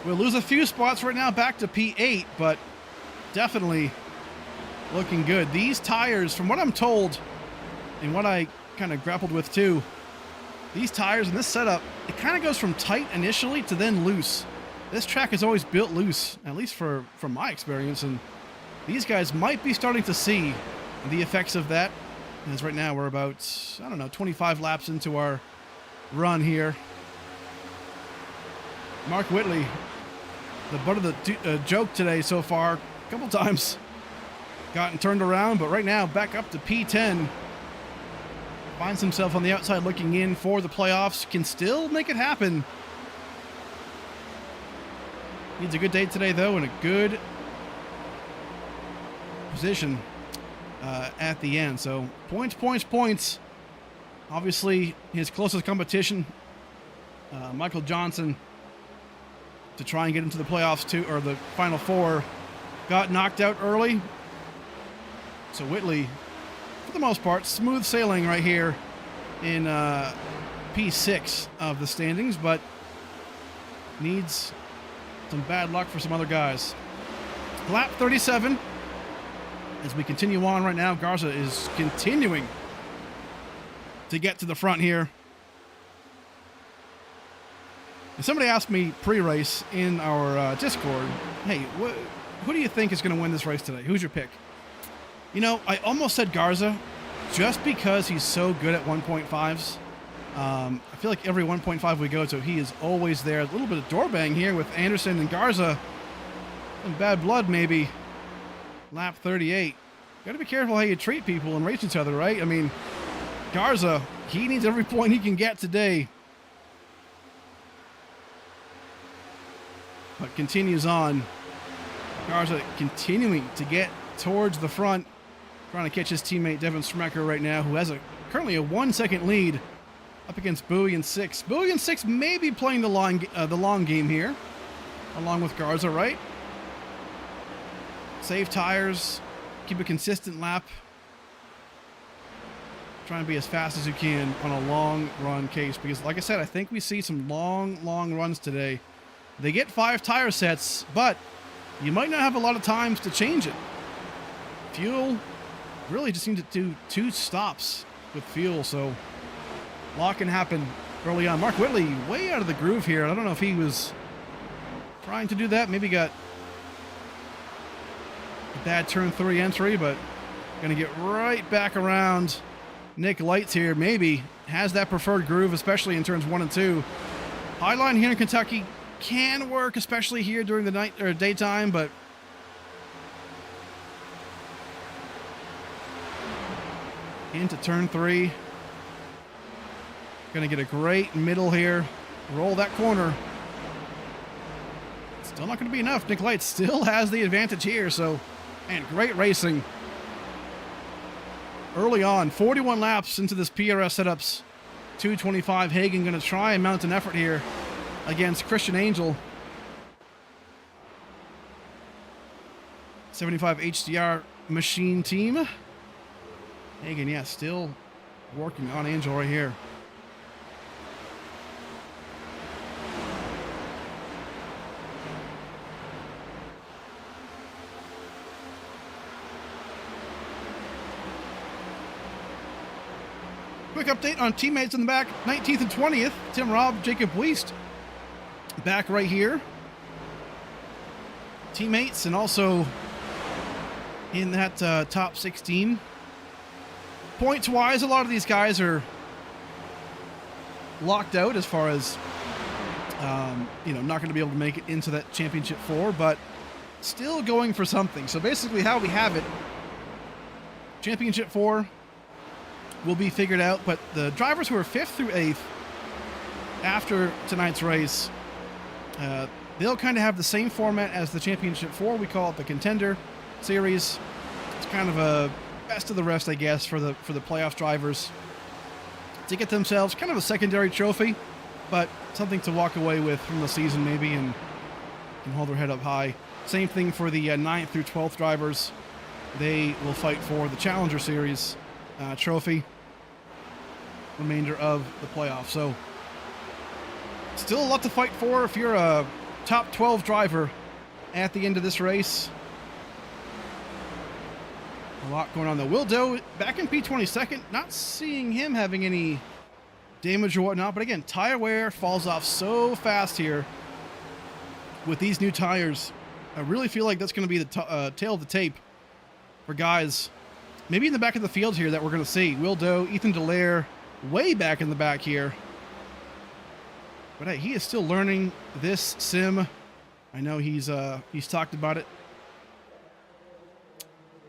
We'll lose a few spots right now back to P8, but definitely looking good. These tires, from what I'm told, and what I kind of grappled with too, these tires in this setup, it kind of goes from tight initially to then loose. This track is always built loose, at least from my experience, and these guys might be starting to see the effects of that. As right now we're about, I don't know, 25 laps into our run here. Mark Whitley, the butt of the joke today so far, a couple times gotten turned around, but right now back up to P10. Finds himself on the outside looking in for the playoffs. Can still make it happen. Needs a good day today, though, and a good position at the end. So points, points, points. Obviously, his closest competition, Michael Johnson, to try and get into the playoffs too, or the final four, got knocked out early. So Whitley, for the most part, smooth sailing right here in P6 of the standings, but needs some bad luck for some other guys. Lap 37. As we continue on right now, Garza is continuing to get to the front here. And somebody asked me pre-race in our Discord, hey, who do you think is going to win this race today? Who's your pick? You know, I almost said Garza just because he's so good at 1.5s. I feel like every 1.5 we go to, he is always there. A little bit of door bang here with Anderson and Garza. Some bad blood, maybe. Lap 38. Got to be careful how you treat people and race each other, right? I mean, Garza, he needs every point he can get today. But continues on. Garza continuing to get towards the front. Trying to catch his teammate Devin Smecker right now, who has currently a 1 second lead up against Bowie and 6. Bowie and 6 may be playing the long game here, along with Garza, right? Save tires, keep a consistent lap. Trying to be as fast as you can on a long run case, because like I said, I think we see some long runs today. They get 5 tire sets, but you might not have a lot of times to change it. Fuel, really just need to do 2 stops with fuel, so a lot can happen early on. Mark Whitley way out of the groove here. I don't know if he was trying to do that. Maybe got a bad turn 3 entry, but gonna get right back around Nick Lights here. Maybe has that preferred groove, especially in turns 1 and 2. High line here in Kentucky can work, especially here during the night or daytime, but into turn 3. Gonna get a great middle here. Roll that corner. Still not gonna be enough. Nick Lights still has the advantage here, so, man, great racing. Early on, 41 laps into this PRS setups. 225. Hagan gonna try and mount an effort here against Christian Angel. 75 HDR machine team. Hagan, yeah, still working on Angel right here. Quick update on teammates in the back. 19th and 20th. Tim Robb, Jacob Weist back right here. Teammates, and also in that top 16. Points wise, a lot of these guys are locked out as far as not going to be able to make it into that championship 4, but still going for something. So basically how we have it, championship 4 will be figured out, but the drivers who are 5th through 8th after tonight's race, they'll kind of have the same format as the championship 4. We call it the contender series. It's kind of a best of the rest, I guess, for the playoff drivers to get themselves kind of a secondary trophy, but something to walk away with from the season maybe, and can hold their head up high. Same thing for the 9th through 12th drivers. They will fight for the Challenger Series trophy. Remainder of the playoff. So still a lot to fight for if you're a top 12 driver at the end of this race. A lot going on though. Will Doe back in P22nd. Not seeing him having any damage or whatnot. But again, tire wear falls off so fast here with these new tires. I really feel like that's going to be the tail of the tape for guys maybe in the back of the field here that we're going to see. Will Doe, Ethan Delaire way back in the back here. But hey, he is still learning this sim. I know he's talked about it.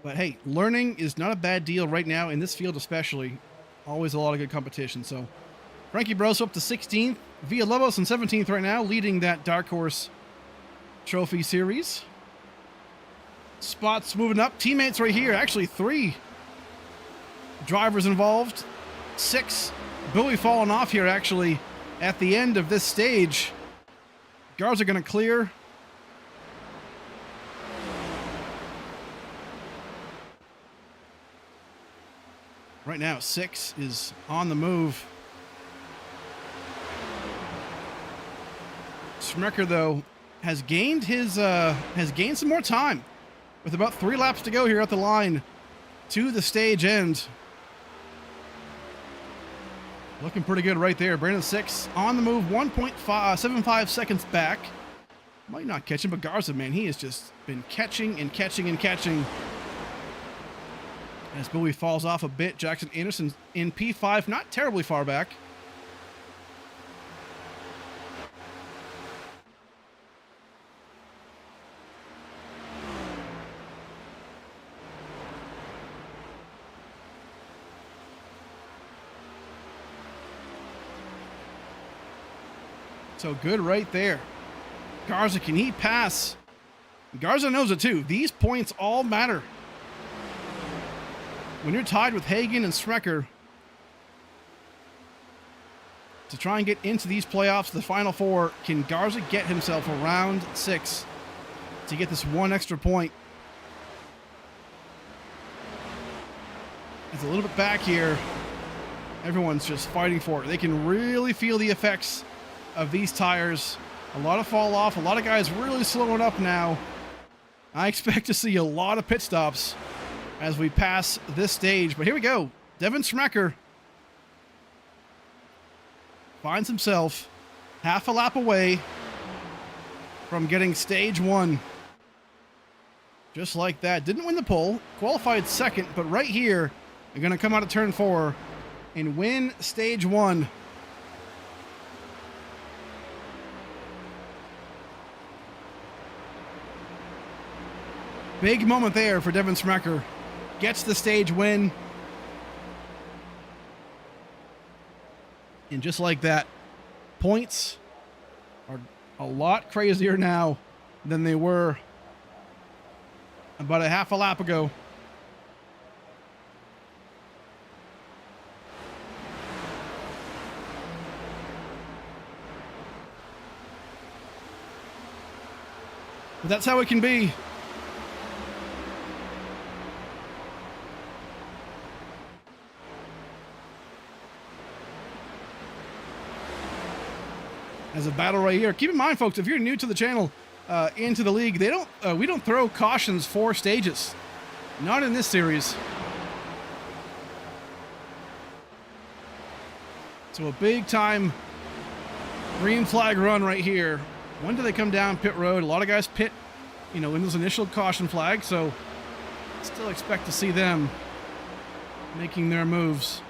But hey, learning is not a bad deal right now in this field especially. Always a lot of good competition. So Frankie Barroso up to 16th. Villalobos in 17th right now, leading that Dark Horse Trophy Series. Spots moving up. Teammates right here. Actually 3 drivers involved. 6. Buoy falling off here actually at the end of this stage. Garza going to clear. Right now 6 is on the move. Smecker though has gained some more time with about 3 laps to go here at the line to the stage end. Looking pretty good right there. Brandon 6 on the move, 1.75 seconds back. Might not catch him, but Garza, man, he has just been catching and catching and catching. As Bowie falls off a bit, Jackson Anderson in P5, not terribly far back. So good right there. Garza, can he pass? Garza knows it too. These points all matter. When you're tied with Hagan and Smecker to try and get into these playoffs, the Final Four, can Garza get himself around 6 to get this 1 extra point? It's a little bit back here. Everyone's just fighting for it. They can really feel the effects of these tires. A lot of fall off. A lot of guys really slowing up now. I expect to see a lot of pit stops as we pass this stage. But here we go. Devin Smecker finds himself half a lap away from getting stage 1. Just like that. Didn't win the pole. Qualified 2nd, but right here, they're going to come out of turn 4 and win stage 1. Big moment there for Devin Smecker. Gets the stage win. And just like that, points are a lot crazier now than they were about a half a lap ago. But that's how it can be. As a battle right here. Keep in mind, folks, if you're new to the channel, into the league, we don't throw cautions for stages. Not in this series. So a big time green flag run right here. When do they come down pit road? A lot of guys pit, in those initial caution flags, so still expect to see them making their moves.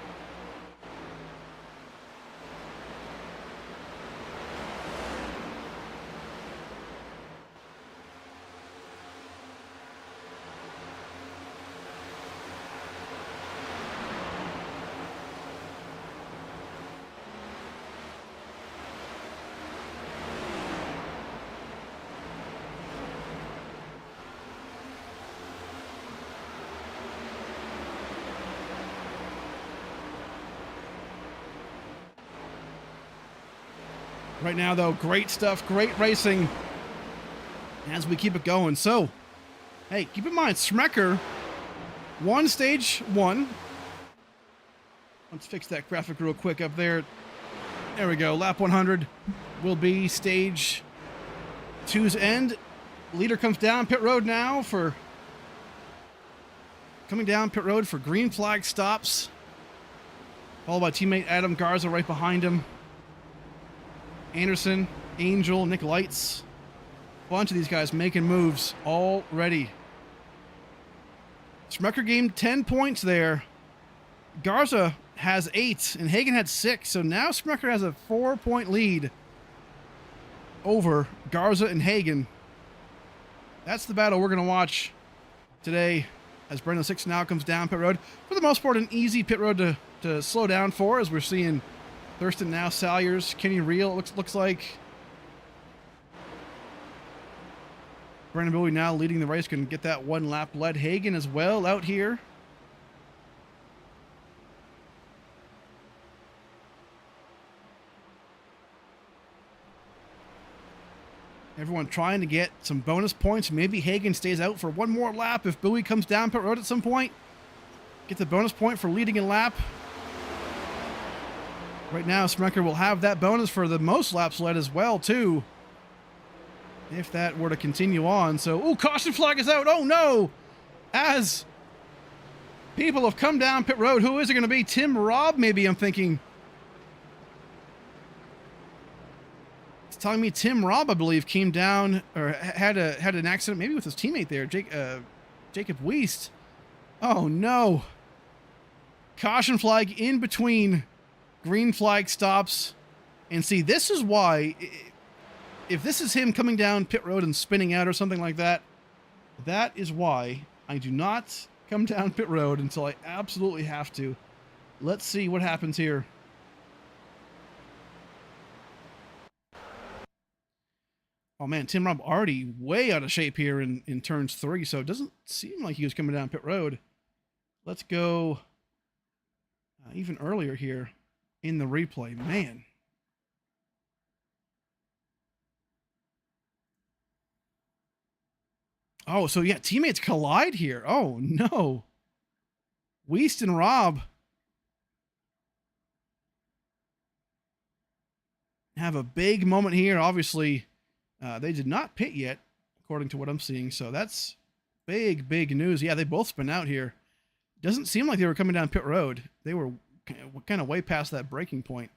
Right now, though, great stuff, great racing as we keep it going. So, hey, keep in mind, Smecker won stage 1. Let's fix that graphic real quick up there. There we go. Lap 100 will be stage 2's end. Leader comes down pit road now for... Coming down pit road for green flag stops. Followed by teammate Adam Garza right behind him. Anderson, Angel, Nick Lights. A bunch of these guys making moves already. Smecker gained 10 points there. Garza has 8, and Hagen had 6. So now Smecker has a 4-point lead over Garza and Hagen. That's the battle we're going to watch today as Brendan Six now comes down pit road. For the most part, an easy pit road to slow down for, as we're seeing Thurston now, Salyers, Kenny Reel, it looks like. Brandon Bowie now leading the race, can get that 1 lap led. Hagen as well out here. Everyone trying to get some bonus points. Maybe Hagen stays out for 1 more lap if Bowie comes down pit road at some point. Get the bonus point for leading a lap. Right now, Smecker will have that bonus for the most laps led as well, too. If that were to continue on. So, ooh, caution flag is out. Oh, no. As people have come down pit road. Who is it going to be? Tim Robb, maybe, I'm thinking. It's telling me Tim Robb, I believe, came down or had an accident, maybe with his teammate there, Jacob Weist. Oh, no. Caution flag in between green flag stops. And see, this is why, if this is him coming down pit road and spinning out or something like that, that is why I do not come down pit road until I absolutely have to. Let's see what happens here. Oh man, Tim Robb already way out of shape here in turns 3, so it doesn't seem like he was coming down pit road. Let's go even earlier here in the replay. Man. Oh, so yeah, teammates collide here. Oh, no. Weist and Robb have a big moment here. Obviously, they did not pit yet, according to what I'm seeing. So that's big, big news. Yeah, they both spun out here. Doesn't seem like they were coming down pit road. They were kind of way past that breaking point.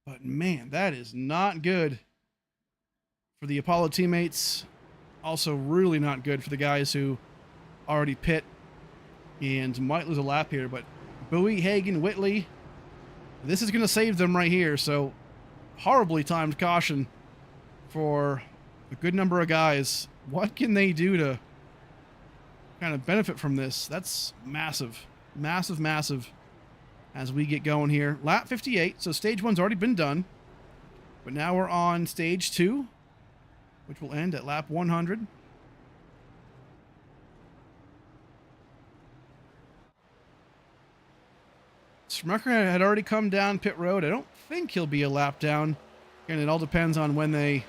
But man, that is not good for the Apollo teammates. Also really not good for the guys who already pit and might lose a lap here. But Bowie, Hagen, Whitley, this is going to save them right here. So horribly timed caution for a good number of guys. What can they do to kind of benefit from this? That's massive, massive, massive as we get going here. Lap 58. So stage 1's already been done. But now we're on stage 2, which will end at lap 100. Smecker had already come down pit road. I don't think he'll be a lap down. And it all depends on when they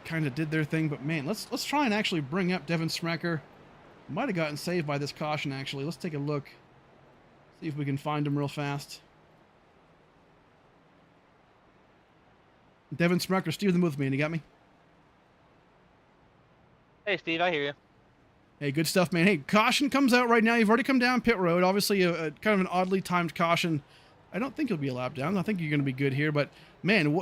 kind of did their thing. But man, let's try and actually bring up Devin Smecker. Might have gotten saved by this caution, actually. Let's take a look. See if we can find him real fast. Devin Smecker, Steve, the with me, and you got me? Hey, Steve, I hear you. Hey, good stuff, man. Hey, caution comes out right now. You've already come down pit road. Obviously, a kind of an oddly timed caution. I don't think you'll be a lap down. I think you're going to be good here. But, man,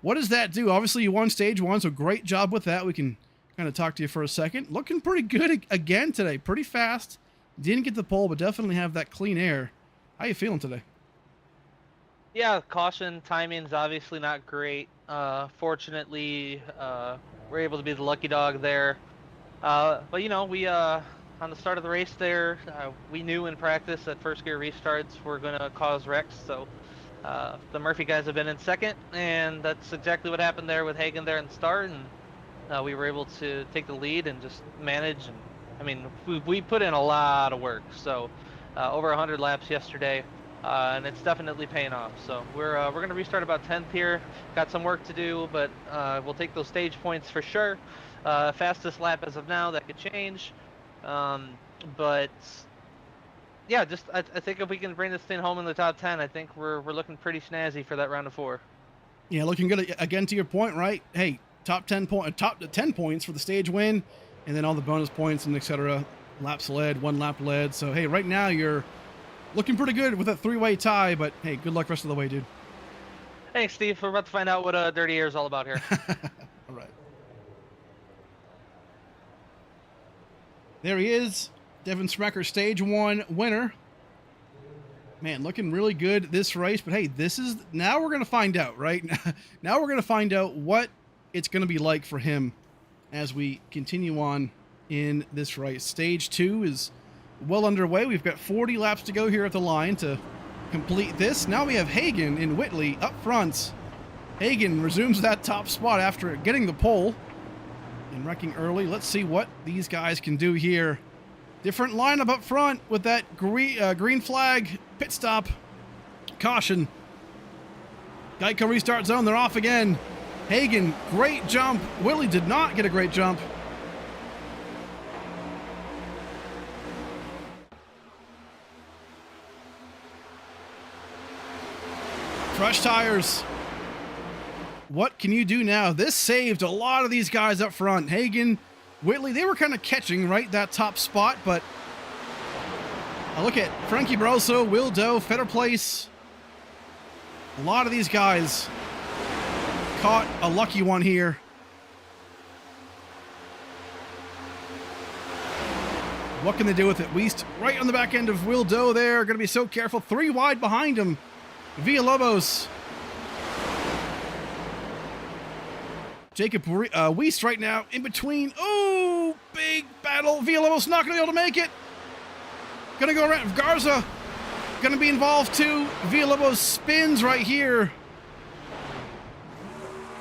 what does that do? Obviously, you won stage 1, so great job with that. We can kind of talk to you for a second. Looking pretty good again today. Pretty fast. Didn't get the pole, but definitely have that clean air. How you feeling today? Yeah, caution timing's obviously not great. Fortunately, we're able to be the lucky dog there. But, you know, we on the start of the race there, we knew in practice that first gear restarts were going to cause wrecks. So the Murphy guys have been in second, and that's exactly what happened there with Hagen there in the start. And we were able to take the lead and just manage. And I mean, we put in a lot of work. So over 100 laps yesterday. and it's definitely paying off. So we're gonna restart about 10th here. Got some work to do, but we'll take those stage points for sure. Fastest lap as of now. That could change, but yeah, just I think if we can bring this thing home in the top 10, I think we're looking pretty snazzy for that round of 4. Yeah, looking good. Again, to your point, right? Hey, top 10 points for the stage win, and then all the bonus points and etc. Laps led, 1 lap led. So hey, right now you're looking pretty good with a 3-way tie. But hey, good luck rest of the way, dude. Thanks, Steve. We're about to find out what Dirty Air is all about here. All right. There he is, Devin Smecker, stage 1 winner. Man, looking really good this race. But hey, now we're going to find out, right? Now we're going to find out what it's going to be like for him as we continue on in this race. Stage 2 is well underway. We've got 40 laps to go here at the line to complete this. Now we have Hagan and Whitley up front. Hagan resumes that top spot after getting the pole and wrecking early. Let's see what these guys can do here. Different lineup up front with that green flag pit stop. Caution. Geico restart zone. They're off again. Hagan, great jump. Whitley did not get a great jump. Fresh tires. What can you do now? This saved a lot of these guys up front. Hagan, Whitley, they were kind of catching, right, that top spot, but I look at Frankie Barroso, Will Doe, Fetter Place. A lot of these guys caught a lucky one here. What can they do with it? Weist right on the back end of Will Doe there. Going to be so careful. 3 wide behind him. Villalobos. Jacob Weist right now in between. Oh, big battle. Villalobos not going to be able to make it. Going to go around. Garza going to be involved too. Villalobos spins right here.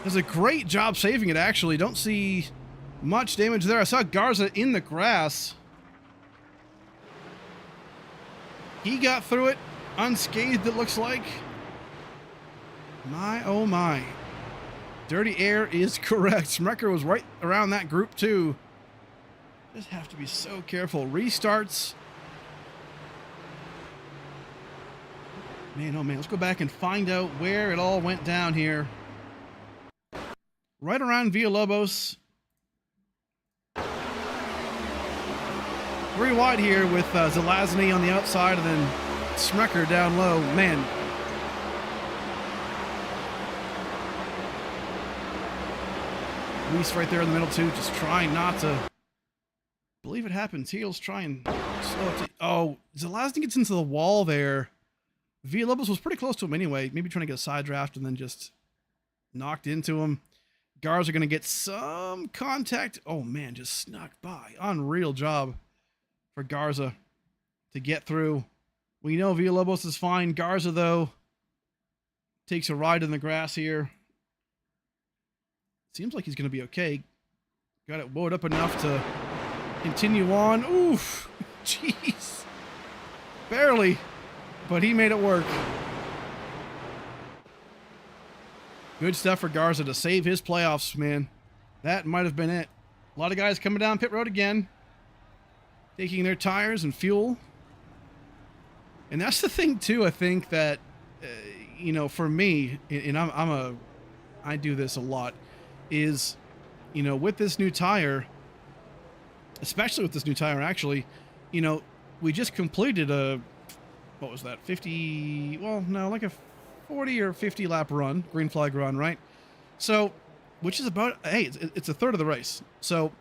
Does a great job saving it, actually. Don't see much damage there. I saw Garza in the grass. He got through it unscathed, it looks like. My, oh my. Dirty Air is correct. Smecker was right around that group too. Just have to be so careful. Restarts. Man, oh man, let's go back and find out where it all went down here. Right around Villalobos. 3 wide here with Zelazny on the outside and then Smecker down low. Man. Weiss right there in the middle too, just trying not to. Believe it happens. Heels try and slow it. Oh, Zelazny gets into the wall there. Villalobos was pretty close to him anyway. Maybe trying to get a side draft and then just knocked into him. Garza are going to get some contact. Oh man, just snuck by. Unreal job for Garza to get through. We know Villalobos is fine. Garza, though, takes a ride in the grass here. Seems like he's going to be okay. Got it woed up enough to continue on. Oof. Jeez. Barely. But he made it work. Good stuff for Garza to save his playoffs, man. That might have been it. A lot of guys coming down pit road again. Taking their tires and fuel. And that's the thing, too, I think that, you know, for me, and I do this a lot, is, you know, with this new tire, especially with this new tire, actually, you know, we just completed a, what was that, 50, well, no, like a 40 or 50 lap run, green flag run, right? So, which is about, hey, it's a third of the race. So,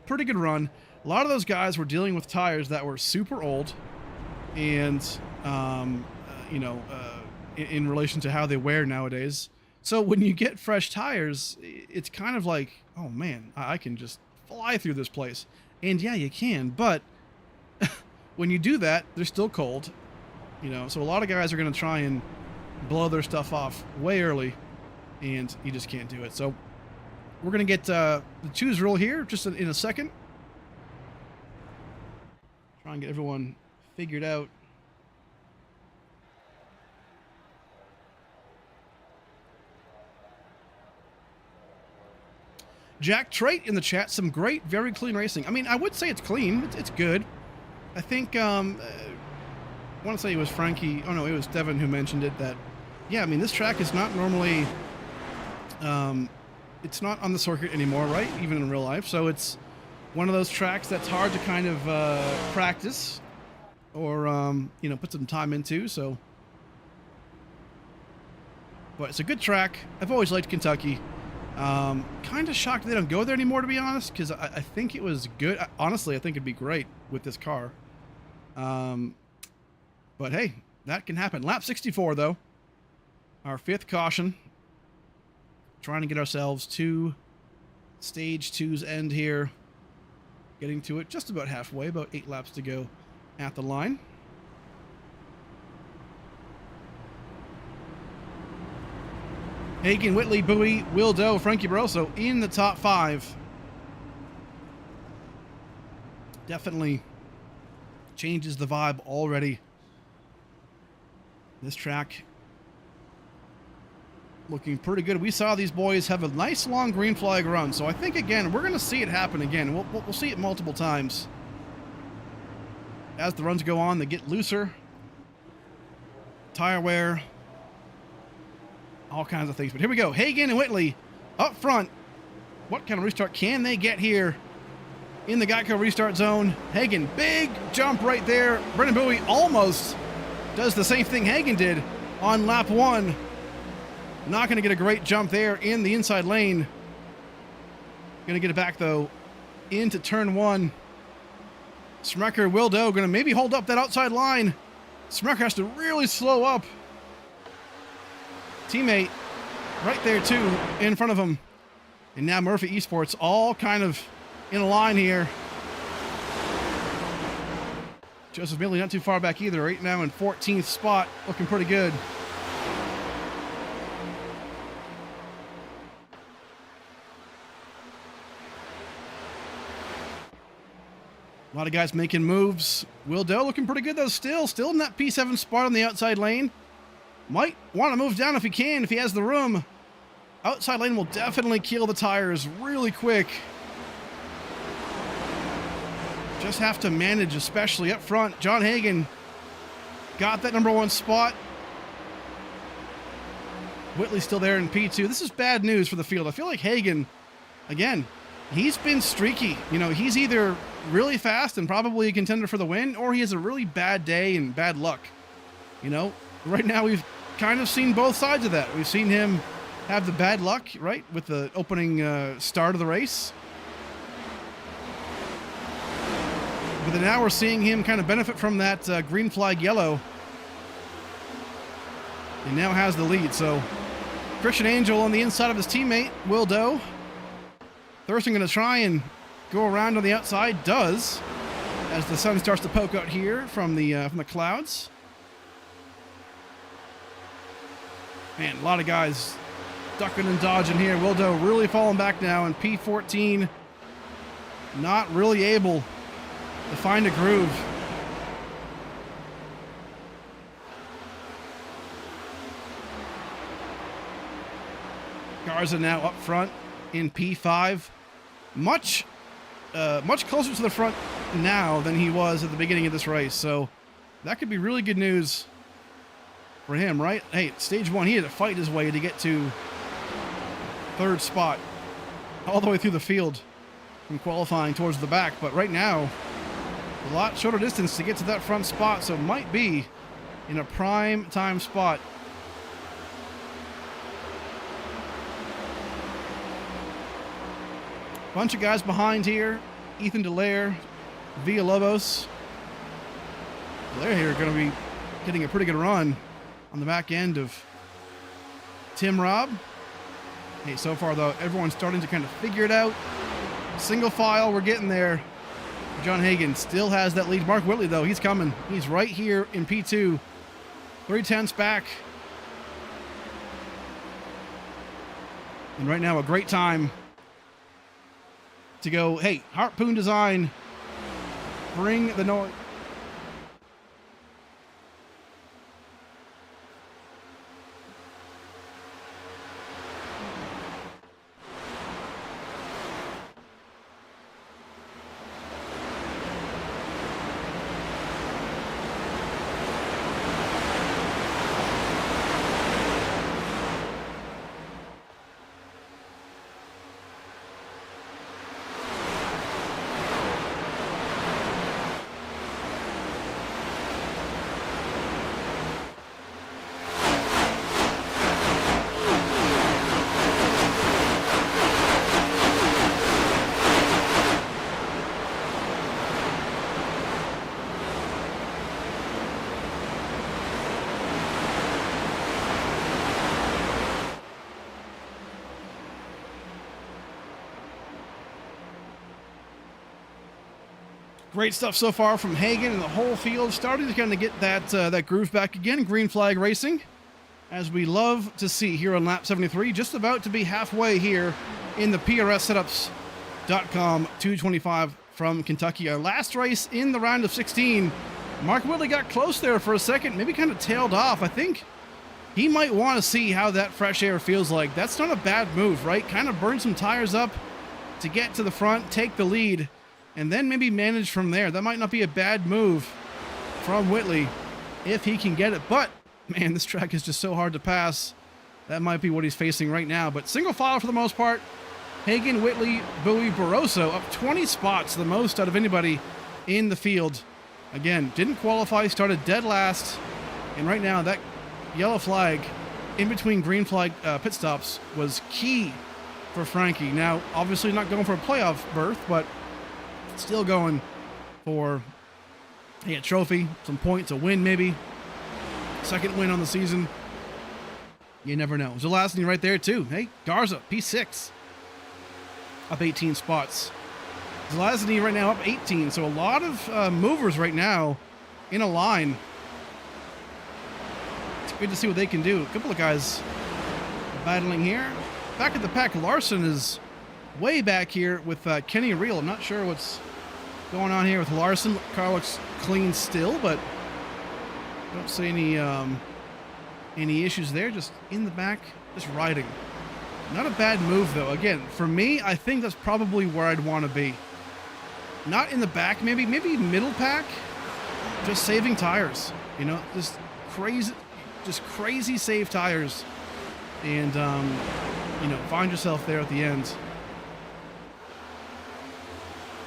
pretty good run. A lot of those guys were dealing with tires that were super old and, you know, in relation to how they wear nowadays. So when you get fresh tires, it's kind of like, oh man, I can just fly through this place. And yeah, you can, but when you do that, they're still cold, you know, so a lot of guys are going to try and blow their stuff off way early, and you just can't do it. So we're going to get the choose rule here just in a second. Try and get everyone figured out. Jack Trait in the chat. Some great, very clean racing. I mean, I would say it's clean. It's good. I think, I want to say it was Frankie. Oh, no, it was Devin who mentioned it. That, yeah, I mean, this track is not normally, it's not on the circuit anymore, right? Even in real life. So it's one of those tracks that's hard to kind of practice or, you know, put some time into. So, but it's a good track. I've always liked Kentucky. Kind of shocked they don't go there anymore, to be honest, because I think it was good. Honestly, I think it'd be great with this car. But hey, that can happen. Lap 64, though. Our 5th caution. Trying to get ourselves to stage 2's end here. Getting to it just about halfway, about 8 laps to go at the line. Hagan, Whitley, Bowie, Will Doe, Frankie Barroso in the top 5. Definitely changes the vibe already. This track looking pretty good. We saw these boys have a nice long green flag run, so I think, again, we're going to see it happen again. We'll see it multiple times. As the runs go on, they get looser. Tire wear. All kinds of things. But here we go. Hagan and Whitley up front. What kind of restart can they get here in the Geico restart zone? Hagan, big jump right there. Brendan Bowie almost does the same thing Hagan did on lap 1. Not going to get a great jump there in the inside lane. Going to get it back, though, into turn 1. Smecker, Wildo going to maybe hold up that outside line. Smecker has to really slow up. Teammate right there, too, in front of him. And now Murphy Esports all kind of in a line here. Joseph Milley not too far back either. Right now in 14th spot. Looking pretty good. A lot of guys making moves. Will Doe looking pretty good, though, still in that P7 spot on the outside lane. Might want to move down if he can, if he has the room. Outside lane will definitely kill the tires really quick. Just have to manage, especially up front. John Hagan got that number 1 spot. Whitley's still there in P2. This is bad news for the field. I feel like Hagan, again, he's been streaky. You know, he's either really fast and probably a contender for the win, or he has a really bad day and bad luck. You know, right now we've kind of seen both sides of that. We've seen him have the bad luck, right, with the opening start of the race. But then now we're seeing him kind of benefit from that green flag yellow. He now has the lead, so Christian Angel on the inside of his teammate, Will Doe. Thurston going to try and go around on the outside, does, as the sun starts to poke out here from the clouds. Man, a lot of guys ducking and dodging here. Will Doe really falling back now in P14. Not really able to find a groove. Garza now up front in P5. Much closer to the front now than he was at the beginning of this race. So that could be really good news for him, right? Hey, stage 1, he had to fight his way to get to 3rd spot all the way through the field from qualifying towards the back. But right now, a lot shorter distance to get to that front spot, so might be in a prime time spot. Bunch of guys behind here. Ethan Dallaire, Villalobos. Dallaire here going to be getting a pretty good run on the back end of Tim Robb. Hey, so far though, everyone's starting to kind of figure it out. Single file, we're getting there. John Hagan still has that lead. Mark Whitley though, he's coming. He's right here in P2. 3/10 back. And right now a great time to go, hey, Harpoon Design, bring the noise. Great stuff so far from Hagan and the whole field. Starting to kind of get that groove back again. Green flag racing, as we love to see here on lap 73. Just about to be halfway here in the PRSsetups.com 225 from Kentucky. Our last race in the round of 16. Mark Whitley got close there for a second, maybe kind of tailed off. I think he might want to see how that fresh air feels like. That's not a bad move, right? Kind of burn some tires up to get to the front, take the lead, and then maybe manage from there. That might not be a bad move from Whitley if he can get it. But, man, this track is just so hard to pass. That might be what he's facing right now. But single file for the most part. Hagan, Whitley, Bowie, Barroso up 20 spots, the most out of anybody in the field. Again, didn't qualify, started dead last. And right now, that yellow flag in between green flag pit stops was key for Frankie. Now, obviously not going for a playoff berth, but still going for a trophy, some points, a win maybe. Second win on the season. You never know. Zelazny right there too. Hey, Garza, P6. Up 18 spots. Zelazny right now up 18. So a lot of movers right now in a line. It's good to see what they can do. A couple of guys battling here. Back at the pack, Larson is way back here with Kenny Reel. I'm not sure what's going on here with Larson. Car looks clean still, but don't see any issues there. Just in the back, just riding. Not a bad move though. Again, for me, I think that's probably where I'd want to be. Not in the back, maybe middle pack. Just saving tires. You know, just crazy save tires, and you know, find yourself there at the end.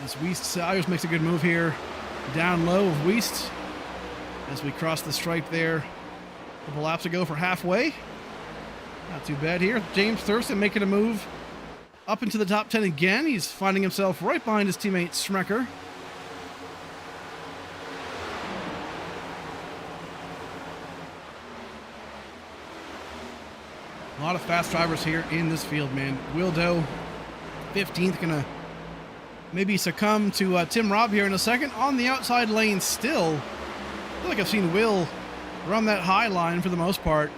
As Weist Sayers makes a good move here. Down low of Weist as we cross the stripe there. A couple laps ago for halfway. Not too bad here. James Thurston making a move up into the top 10 again. He's finding himself right behind his teammate Schmecker. A lot of fast drivers here in this field, man. Will Doe, 15th, gonna maybe succumb to Tim Robb here in a second. On the outside lane still. I feel like I've seen Will run that high line for the most part.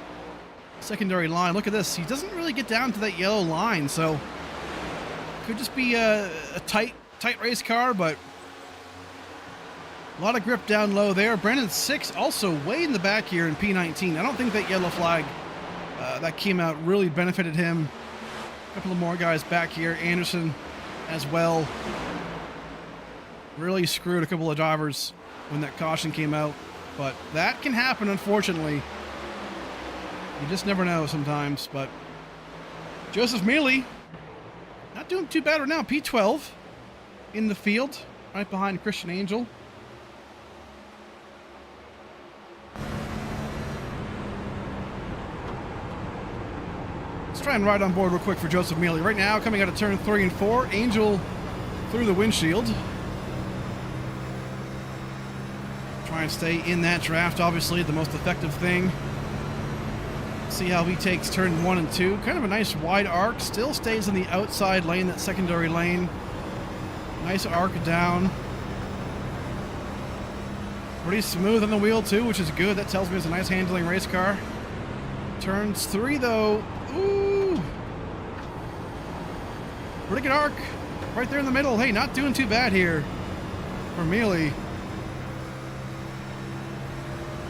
Secondary line. Look at this. He doesn't really get down to that yellow line, so could just be a tight race car, but a lot of grip down low there. Brandon Six also way in the back here in P19. I don't think that yellow flag that came out really benefited him. A couple of more guys back here. Anderson as well. Really screwed a couple of drivers when that caution came out, but that can happen, unfortunately. You just never know sometimes. But Joseph Mealy not doing too bad right now. P12 in the field, right behind Christian Angel. Let's try and ride on board real quick for Joseph Mealy. Right now, coming out of turn 3 and 4, Angel through the windshield. Try and stay in that draft, obviously, the most effective thing. See how he takes turn 1 and 2. Kind of a nice wide arc. Still stays in the outside lane, that secondary lane. Nice arc down. Pretty smooth on the wheel, too, which is good. That tells me it's a nice handling race car. Turns 3, though. Ooh. Pretty good arc. Right there in the middle. Hey, not doing too bad here for Mealy.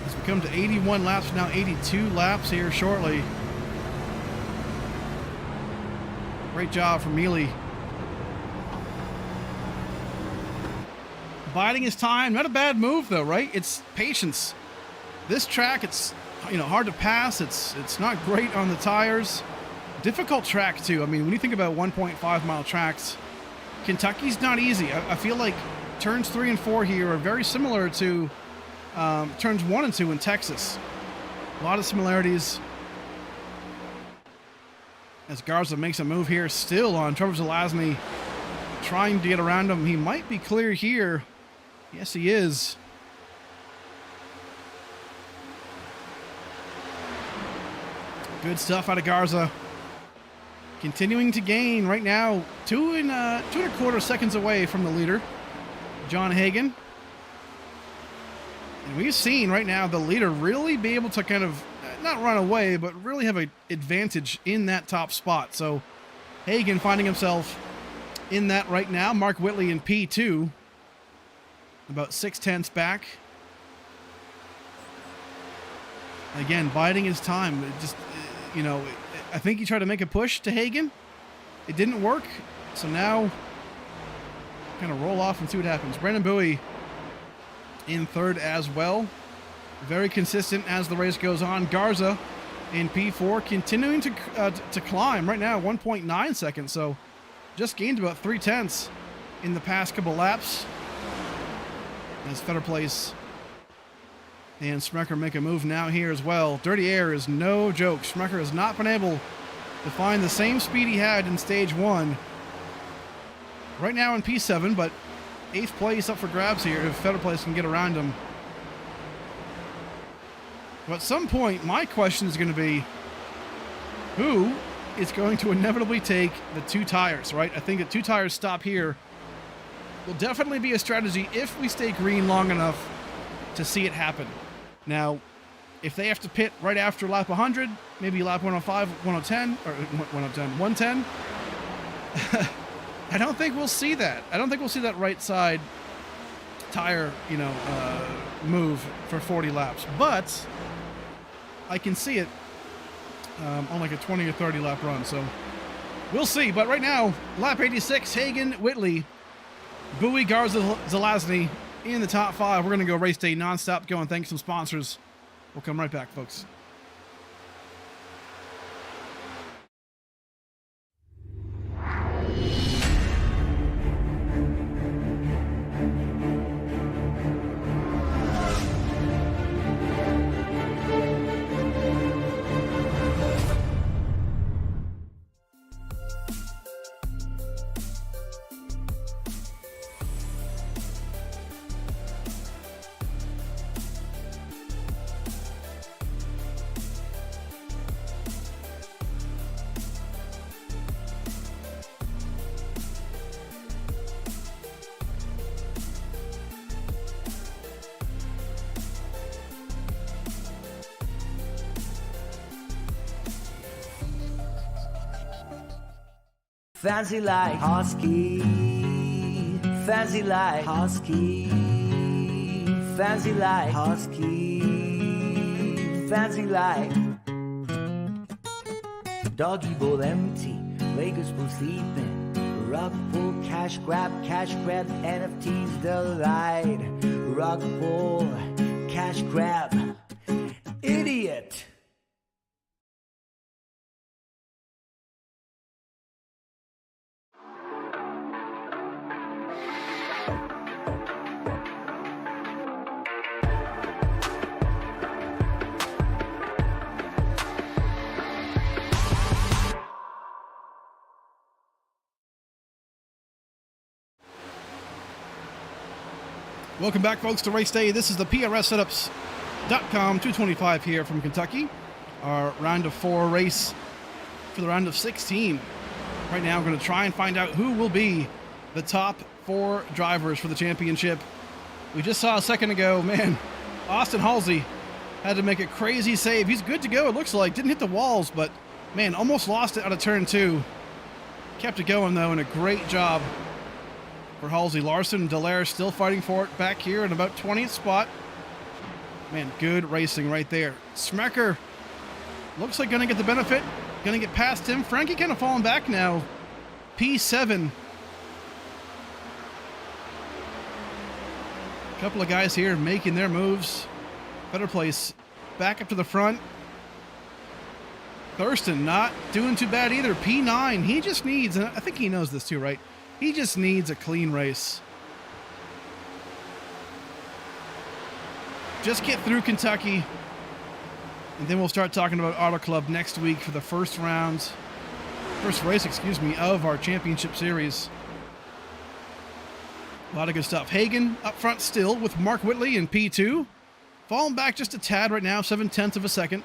As we come to 81 laps, now 82 laps here shortly. Great job from Mealy. Biding his time. Not a bad move, though, right? It's patience. This track, it's hard to pass. It's not great on the tires. Difficult track too. I mean, when you think about 1.5 mile tracks, Kentucky's not easy. I feel like turns 3 and 4 here are very similar to turns 1 and 2 in Texas. A lot of similarities. As Garza makes a move here, still on Trevor Zelazny, trying to get around him. He might be clear here. Yes, he is. Good stuff out of Garza. Continuing to gain right now, 2 1/4 seconds away from the leader. John Hagen. And we've seen right now the leader really be able to kind of not run away, but really have an advantage in that top spot. So Hagen finding himself in that right now. Mark Whitley in P2, about 6/10 back. Again, biding his time. It just, you know, I think he tried to make a push to Hagen. It didn't work. So now, kind of roll off and see what happens. Brandon Bowie in third as well. Very consistent as the race goes on. Garza in P4 continuing to climb right now, 1.9 seconds. So just gained about 3/10 in the past couple laps. As Fetter Place and Smecker make a move now here as well. Dirty Air is no joke. Smecker has not been able to find the same speed he had in stage 1. Right now in P7, but 8th place up for grabs here if Fetter Place can get around him. But at some point, my question is going to be, who is going to inevitably take the 2 tires, right? I think the 2 tires stop here will definitely be a strategy if we stay green long enough to see it happen. Now, if they have to pit right after lap 100, maybe lap 105, 110, or 110, I don't think we'll see that. I don't think we'll see that right side tire, move for 40 laps. But I can see it on like a 20 or 30 lap run. So we'll see. But right now, lap 86, Hagen, Whitley, Bowie, Garza, Zelazny in the top 5. We're going to go race day nonstop going. Thanks to some sponsors. We'll come right back, folks. Fancy like Husky, fancy like Husky, fancy like Husky, fancy like Doggy bowl empty, Vegas pool sleeping, Rug pull, cash grab, NFTs delight, Rug pull, cash grab, idiot. Welcome back, folks, to Race Day. This is the PRSsetups.com 225 here from Kentucky. Our round of 4 race for the round of 16. Right now, we're going to try and find out who will be the top 4 drivers for the championship. We just saw a second ago, man, Austin Halsey had to make a crazy save. He's good to go, it looks like. Didn't hit the walls, but, man, almost lost it out of turn 2. Kept it going, though, and a great job for Halsey. Larson and Dallaire still fighting for it back here in about 20th spot. Man, good racing right there. Smecker looks like going to get the benefit. Going to get past him. Frankie kind of falling back now. P7. A couple of guys here making their moves. Better place back up to the front. Thurston not doing too bad either. P9. He just needs, and I think he knows this too, right? He just needs a clean race. Just get through Kentucky, and then we'll start talking about Auto Club next week for the first race, of our championship series. A lot of good stuff. Hagen up front still with Mark Whitley in P2. Falling back just a tad right now, 7/10 of a second.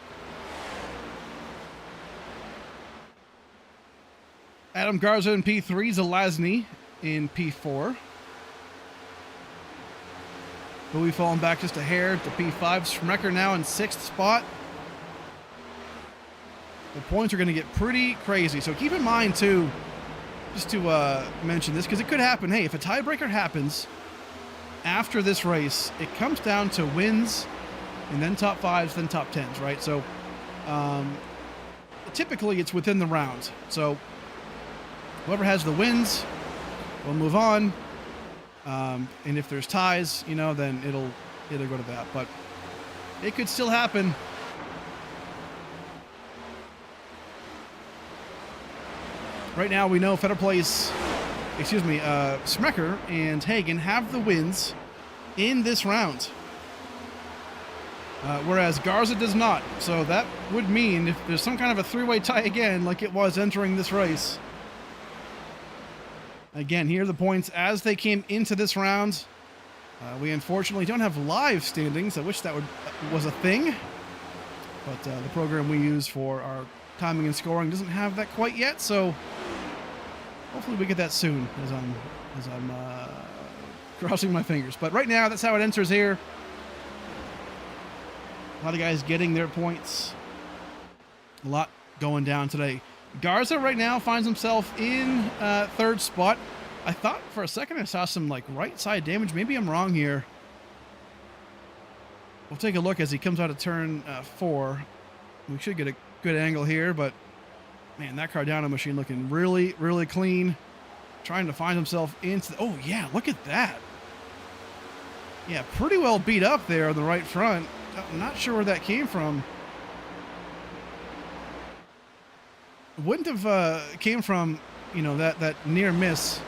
Adam Garza in P3, Zelazny in P4. but we've fallen back just a hair to P5. Schmecker now in 6th spot. The points are going to get pretty crazy. So keep in mind, too, just to mention this, because it could happen. Hey, if a tiebreaker happens after this race, it comes down to wins and then top 5s, then top 10s, right? So typically it's within the round. So whoever has the wins will move on. And if there's ties, you know, then it'll go to that. But it could still happen. Right now, we know Schmecker and Hagan have the wins in this round, whereas Garza does not. So that would mean if there's some kind of a three-way tie again, like it was entering this race. Again, here are the points as they came into this round. We unfortunately don't have live standings. I wish that was a thing, but the program we use for our timing and scoring doesn't have that quite yet. So hopefully we get that soon, as I'm crossing my fingers. But right now, that's how it enters here. A lot of guys getting their points. A lot going down today. Garza right now finds himself in 3rd spot. I thought for a second I saw some like right side damage. Maybe I'm wrong here. We'll take a look as he comes out of turn 4. We should get a good angle here, but man, that Cardano machine looking really, really clean. Trying to find himself into oh yeah, look at that. Yeah, pretty well beat up there on the right front. I'm not sure where that came from. Wouldn't have came from, you know, that near miss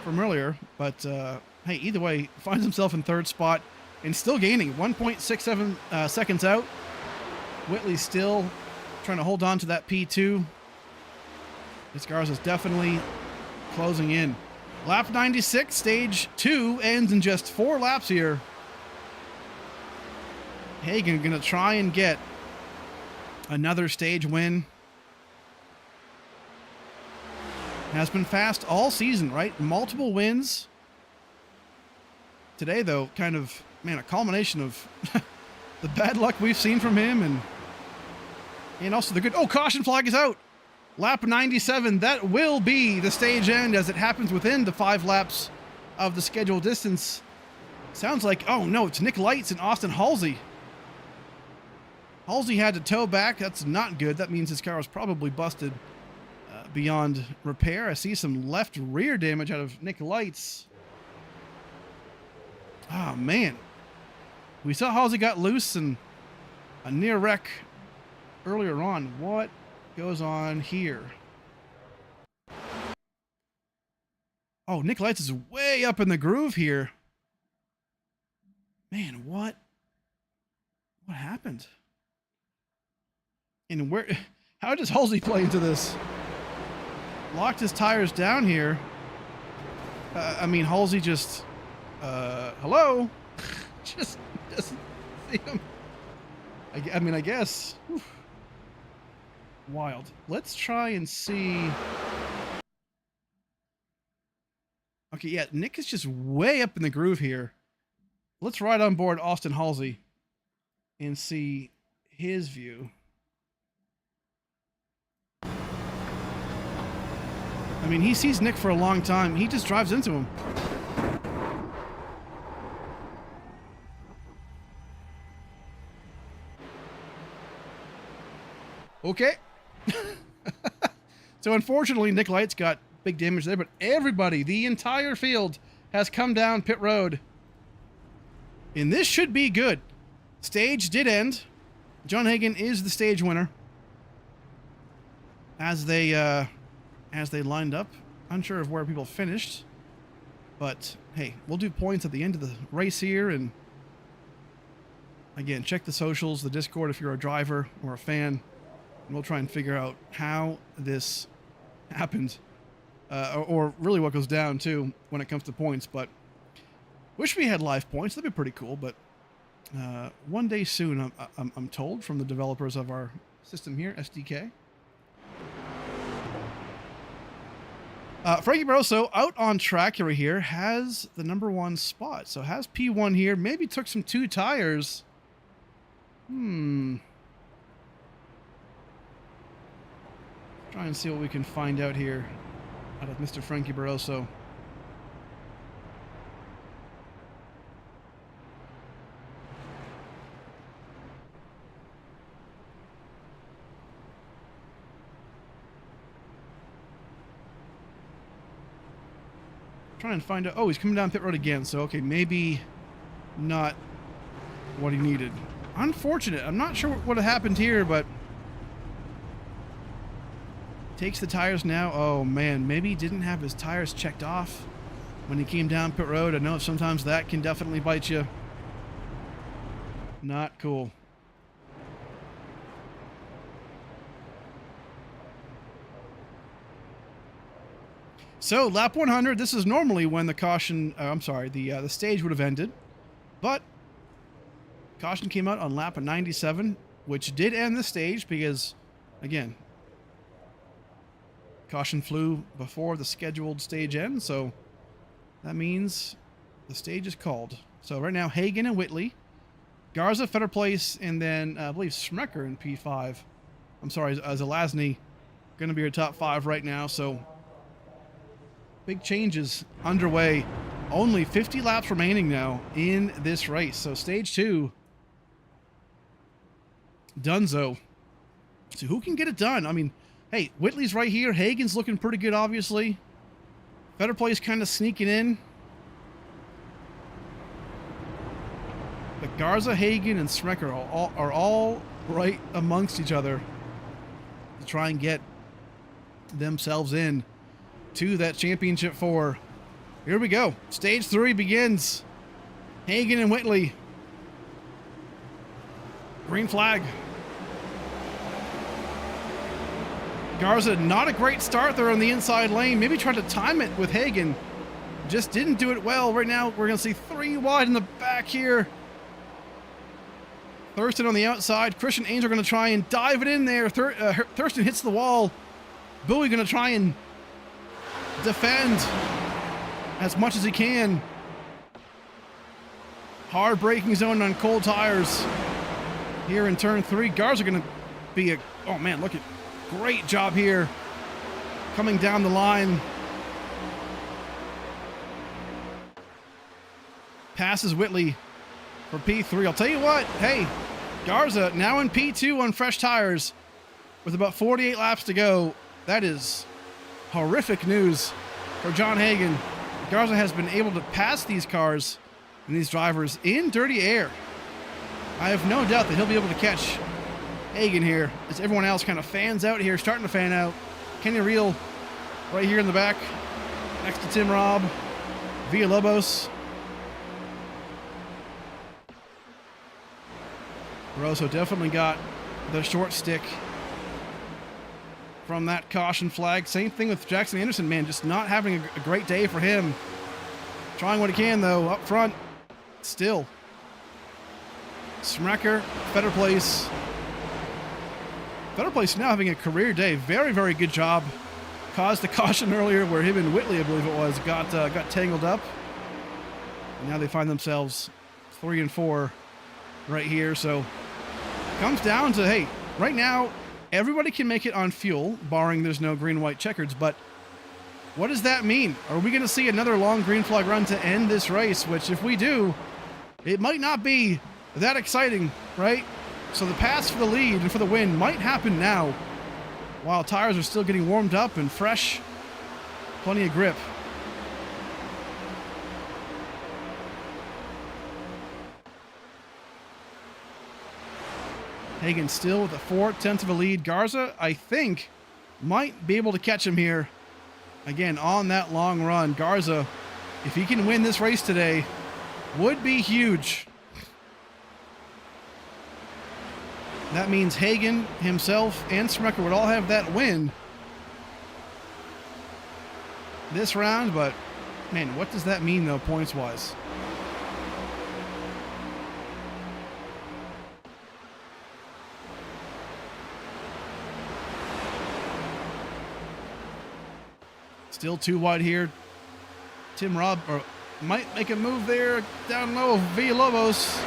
from earlier, but hey, either way, finds himself in 3rd spot and still gaining 1.67 seconds out. Whitley's still trying to hold on to that P2. This Garza's definitely closing in. Lap 96, stage 2 ends in just 4 laps here. Hagan gonna try and get another stage win. Has been fast all season, right? Multiple wins. Today, though, kind of, man, a culmination of the bad luck we've seen from him and also the good... Oh, caution flag is out. Lap 97, that will be the stage end as it happens within the 5 laps of the scheduled distance. Sounds like, oh no, it's Nick Lights and Austin Halsey. Halsey had to tow back. That's not good. That means his car was probably busted beyond repair. I see some left rear damage out of Nick Lights. Oh, man. We saw Halsey got loose and a near wreck earlier on. What goes on here? Oh, Nick Lights is way up in the groove here. Man, what happened? And how does Halsey play into this? Locked his tires down here. I mean, Halsey just, hello? Just doesn't see him. I mean, I guess. Whew. Wild. Let's try and see. Okay, yeah, Nick is just way up in the groove here. Let's ride on board Austin Halsey and see his view. I mean, he sees Nick for a long time. He just drives into him. Okay. So unfortunately, Nick Lights got big damage there, but everybody, the entire field, has come down pit road. And this should be good. Stage did end. John Hagan is the stage winner. As they lined up. Unsure of where people finished. But hey, we'll do points at the end of the race here. And again, check the socials, the Discord if you're a driver or a fan. And we'll try and figure out how this happened. Or really what goes down too when it comes to points. But wish we had live points. That'd be pretty cool. But one day soon, I'm told from the developers of our system here, SDK. Frankie Barroso out on track here has the number 1 spot. So has P1 here. Maybe took some 2 tires. Try and see what we can find out here out of Mr. Frankie Barroso. Trying to find out. Oh, he's coming down pit road again. So, okay, maybe not what he needed. Unfortunate. I'm not sure what happened here, but takes the tires now. Oh, man. Maybe he didn't have his tires checked off when he came down pit road. I know sometimes that can definitely bite you. Not cool. So, lap 100, this is normally when the caution, the stage would have ended. But, caution came out on lap 97, which did end the stage because, again, caution flew before the scheduled stage end, so that means the stage is called. So, right now, Hagan and Whitley, Garza, Fetter Place, and then, I believe, Smecker in P5. I'm sorry, Zelazny going to be your top 5 right now, so big changes underway. Only 50 laps remaining now in this race. So stage 2, Dunzo. So who can get it done? I mean, hey, Whitley's right here. Hagan's looking pretty good, obviously. Better Place kind of sneaking in. But Garza, Hagan, and Smecker are all right amongst each other to try and get themselves in to that championship 4. Here we go. Stage 3 begins. Hagan and Whitley. Green flag. Garza, not a great start there on the inside lane. Maybe tried to time it with Hagan. Just didn't do it well. Right now, we're going to see 3 wide in the back here. Thurston on the outside. Christian Angel going to try and dive it in there. Thurston hits the wall. Bowie going to try and defend as much as he can. Hard braking zone on cold tires here in turn 3. Garza going to be a... Oh, man, look at... Great job here. Coming down the line. Passes Whitley for P3. I'll tell you what. Hey, Garza now in P2 on fresh tires with about 48 laps to go. That is horrific news for John Hagan. Garza has been able to pass these cars and these drivers in dirty air. I have no doubt that he'll be able to catch Hagan here as everyone else kind of fans out here, starting to fan out. Kenny Reel right here in the back next to Tim Robb. Villalobos. Barroso definitely got the short stick from that caution flag. Same thing with Jackson Anderson, man, just not having a great day for him. Trying what he can, though, up front. Still. Smecker, Fetter Place. Fetter Place now having a career day. Very, very good job. Caused the caution earlier where him and Whitley, I believe it was, got tangled up. And now they find themselves 3 and 4 right here. So comes down to, hey, right now, everybody can make it on fuel, barring there's no green-white checkers, but what does that mean? Are we going to see another long green flag run to end this race? Which, if we do, it might not be that exciting, right? So the pass for the lead and for the win might happen now, while tires are still getting warmed up and fresh. Plenty of grip. Hagan still with a 4/10 of a lead. Garza, I think, might be able to catch him here. Again, on that long run. Garza, if he can win this race today, would be huge. That means Hagan, himself, and Smecker would all have that win this round, but, man, what does that mean, though, points-wise? Still too wide here. Tim Robb might make a move there down low. Villalobos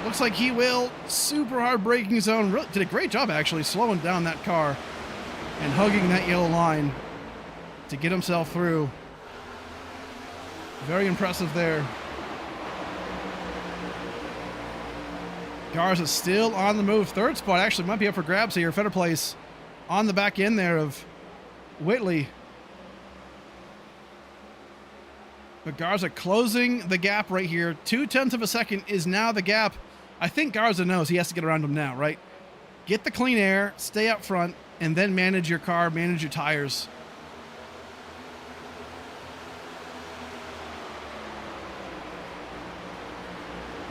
looks like he will. Super hard braking zone. Really did a great job actually slowing down that car and hugging that yellow line to get himself through. Very impressive there. Garza still on the move. Third spot actually might be up for grabs here. Better place on the back end there of Whitley. But Garza closing the gap right here. 0.2 of a second is now the gap. I think Garza knows he has to get around him now, right? Get the clean air, stay up front, and then manage your car, manage your tires.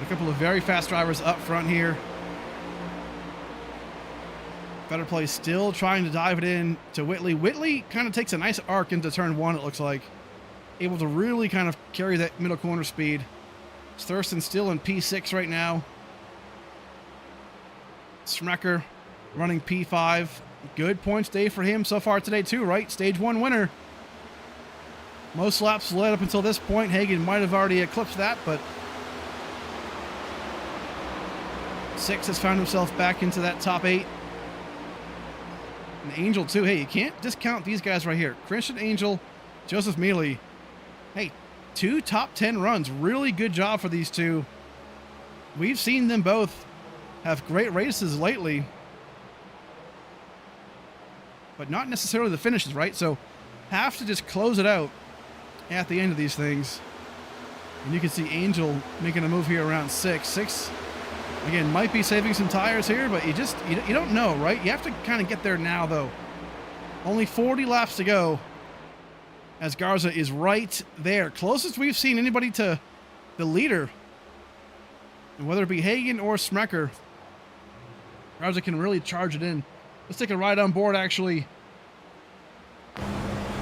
A couple of very fast drivers up front here. Better Place still trying to dive it in to Whitley. Whitley kind of takes a nice arc into turn 1, it looks like. Able to really kind of carry that middle corner speed. Thurston still in P6 right now. Smecker running P5. Good points day for him so far today too, right? Stage 1 winner. Most laps led up until this point. Hagan might have already eclipsed that, but 6 has found himself back into that top 8. And Angel too. Hey, you can't discount these guys right here. Christian Angel, Joseph Mealy. Hey, 2 top 10 runs. Really good job for these two. We've seen them both have great races lately, but not necessarily the finishes, right? So have to just close it out at the end of these things. And you can see Angel making a move here around 6. 6, again, might be saving some tires here, but you don't know, right? You have to kind of get there now, though. Only 40 laps to go as Garza is right there. Closest we've seen anybody to the leader. And whether it be Hagan or Smecker, Garza can really charge it in. Let's take a ride on board, actually.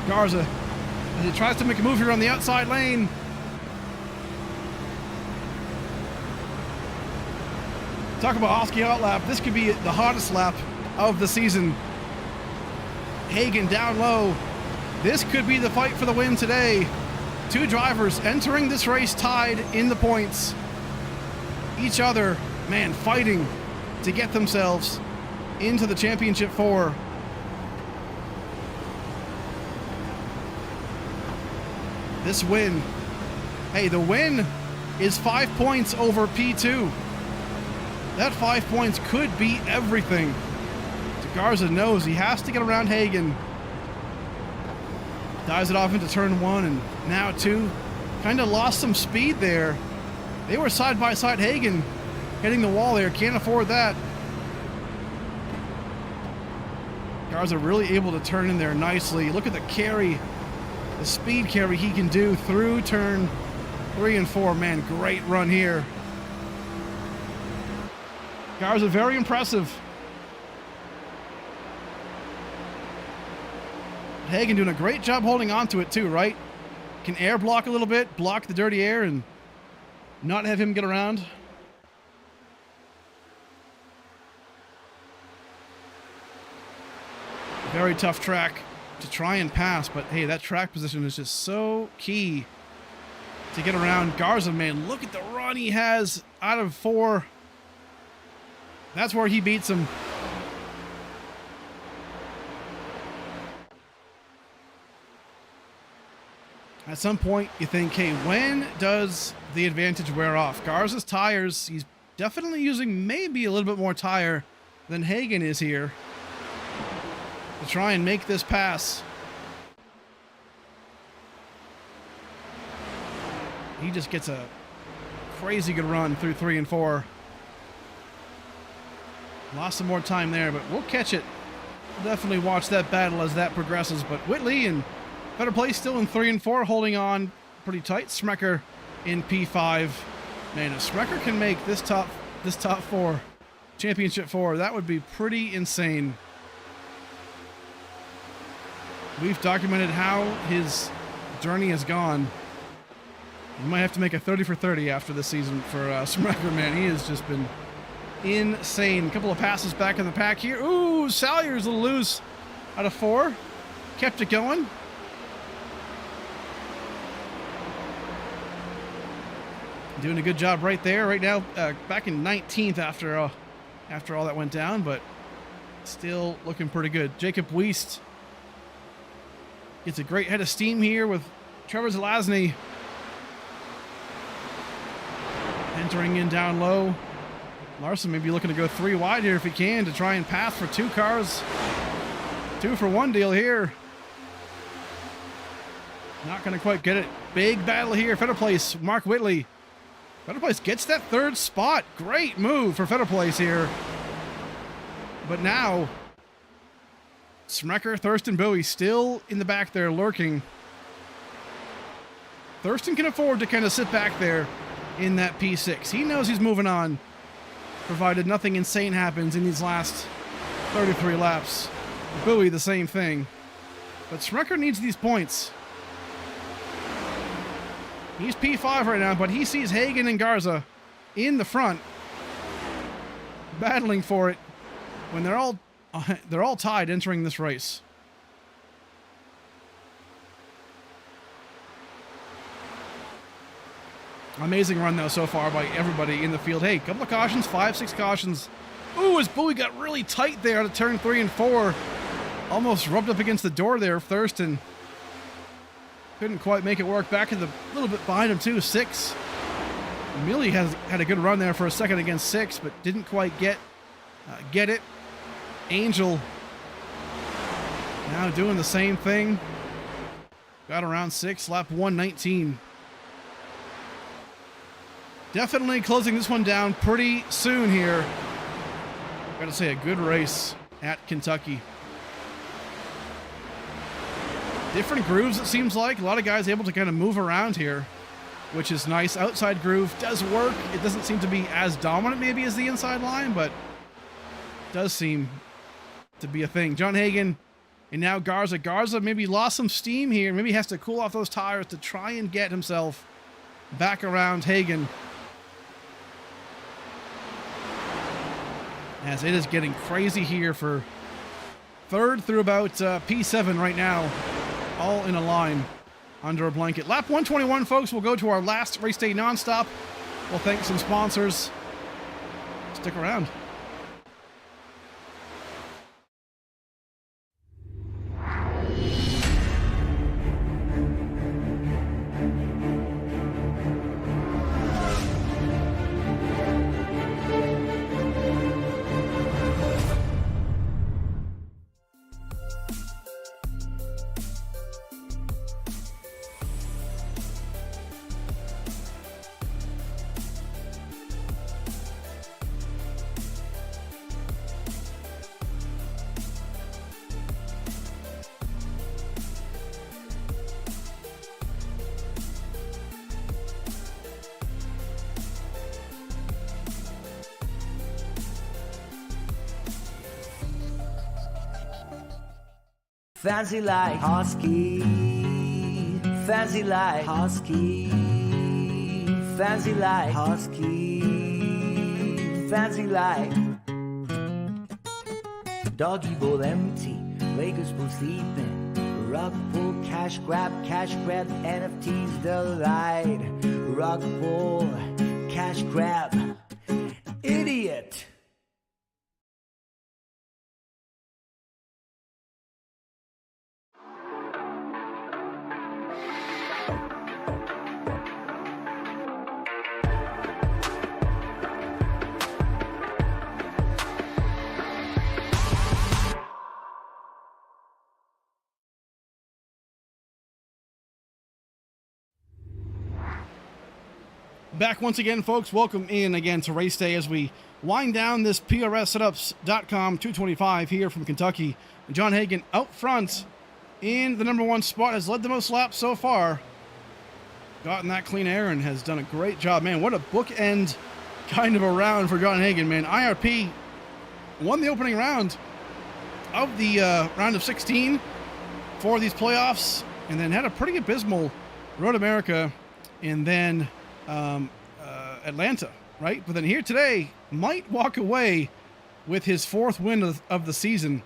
Garza, as he tries to make a move here on the outside lane. Talk about Hosky out lap. This could be the hottest lap of the season. Hagan down low. This could be the fight for the win today. 2 drivers entering this race tied in the points. Each other, man, fighting to get themselves into the Championship 4. This win, hey, the win is 5 points over P2. That 5 points could be everything. Garza knows he has to get around Hagan. Dives it off into turn 1 and now 2. Kind of lost some speed there. They were side by side. Hagan hitting the wall there. Can't afford that. Garza really able to turn in there nicely. Look at the carry, the speed carry he can do through turn 3 and 4. Man, great run here. Garza very impressive. Hagan doing a great job holding on to it too, right? Can air block a little bit, block the dirty air, and not have him get around. Very tough track to try and pass, but hey, that track position is just so key to get around Garza, man. Look at the run he has out of 4. That's where he beats him. At some point, you think, hey, when does the advantage wear off? Garza's tires, he's definitely using maybe a little bit more tire than Hagan is here to try and make this pass. He just gets a crazy good run through 3 and 4. Lost some more time there, but we'll catch it. We'll definitely watch that battle as that progresses. But Whitley and Better Place still in 3 and 4, holding on pretty tight. Smecker in P5. Man, if Smecker can make this top 4, Championship 4, that would be pretty insane. We've documented how his journey has gone. You might have to make a 30 for 30 after this season for Smecker, man. He has just been insane. A couple of passes back in the pack here. Ooh, Salyer's a little loose out of 4. Kept it going. doing a good job right there. Right now, back in 19th after all that went down, but still looking pretty good. Jacob Weist gets a great head of steam here with Trevor Zelazny entering in down low. Larson may be looking to go 3 wide here if he can to try and pass for 2 cars. 2 for 1 deal here. Not going to quite get it. Big battle here. Fetter Place, Mark Whitley. Fetter Place gets that 3rd spot. Great move for Fetter Place here. But now, Smecker, Thurston Bowie still in the back there lurking. Thurston can afford to kind of sit back there in that P6. He knows he's moving on, provided nothing insane happens in these last 33 laps. Bowie, the same thing. But Smecker needs these points. He's P5 right now, but he sees Hagan and Garza in the front, battling for it when they're all tied entering this race. Amazing run though so far by everybody in the field. Hey, couple of cautions, 5, 6 cautions. Ooh, as Bowie got really tight there to turn 3 and 4. Almost rubbed up against the door there, Thurston. Couldn't quite make it work. Back in the little bit behind him too, 6. Millie had a good run there for a second against 6, but didn't quite get it. Angel now doing the same thing. Got around 6, lap 119. Definitely closing this one down pretty soon here. Gotta say, a good race at Kentucky. Different grooves, it seems like. A lot of guys able to kind of move around here, which is nice. Outside groove does work. It doesn't seem to be as dominant maybe as the inside line, but does seem to be a thing. John Hagan and now Garza. Garza maybe lost some steam here. Maybe has to cool off those tires to try and get himself back around Hagan, as it is getting crazy here for 3rd through about P7 right now, all in a line under a blanket. Lap 121, folks. We'll go to our last race day nonstop. We'll thank some sponsors. Stick around. Fancy like Husky, fancy like Husky, fancy like Husky, fancy like Doggy bowl empty, Lakers pool sleeping, rug pull, cash grab, NFTs delight, rug pull, cash grab, idiot. Back once again, folks. Welcome in again to race day as we wind down this PRSsetups.com 225 here from Kentucky. John Hagan out front in the #1 spot, has led the most laps so far. Gotten that clean air and has done a great job. Man, what a bookend kind of a round for John Hagan, man. IRP won the opening round of the round of 16 for these playoffs, and then had a pretty abysmal Road America, and then Atlanta, right? But then here today, might walk away with his 4th win of the season.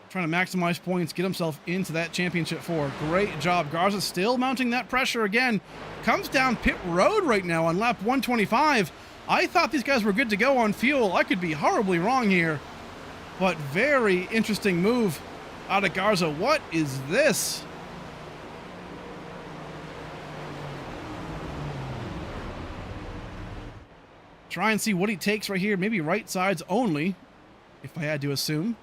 trying to maximize points, get himself into that championship 4. Great job. Garza still mounting that pressure again. Comes down pit road right now on lap 125. I thought these guys were good to go on fuel. I could be horribly wrong here. But very interesting move out of Garza. What is this? Try and see what he takes right here. Maybe right sides only, if I had to assume.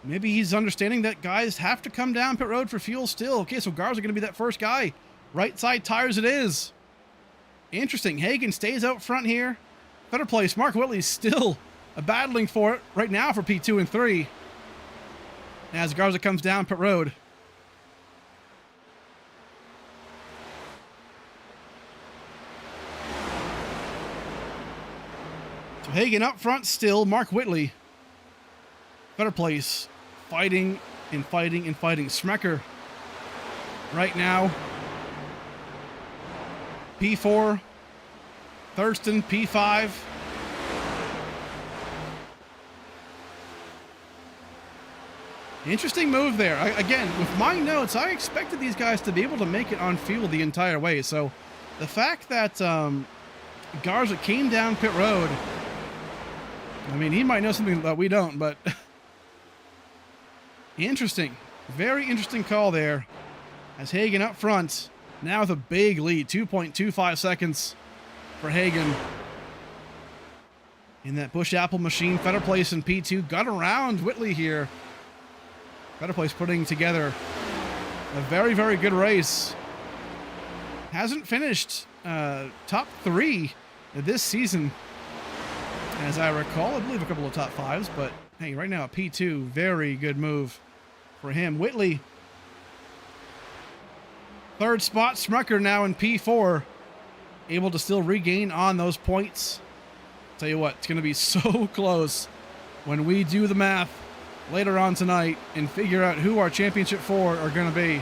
Maybe he's understanding that guys have to come down pit road for fuel still. Okay, so Garza going to be that first guy. Right side tires it is. Interesting. Hagan stays out front here. Better place. Mark Whitley's still battling for it right now for P2 and 3. As Garza comes down pit road. So Hagan up front still. Mark Whitley. Better place. Fighting and fighting and fighting. Smecker right now. P4. Thurston, P5. Interesting move there. Again, with my notes, I expected these guys to be able to make it on fuel the entire way. So the fact that Garza came down pit road, I mean, he might know something that we don't, but interesting. Very interesting call there. As Hagan up front, now with a big lead, 2.25 seconds for Hagan. In that Busch Apple machine, Better Place in P2 got around Whitley here. Better Place putting together a very, very good race. Hasn't finished top 3 this season, as I recall. I believe a couple of top 5s, but hey, right now a P2, very good move for him. Whitley, 3rd spot. Smucker now in P4, able to still regain on those points. Tell you what, it's going to be so close when we do the math later on tonight and figure out who our championship 4 are going to be.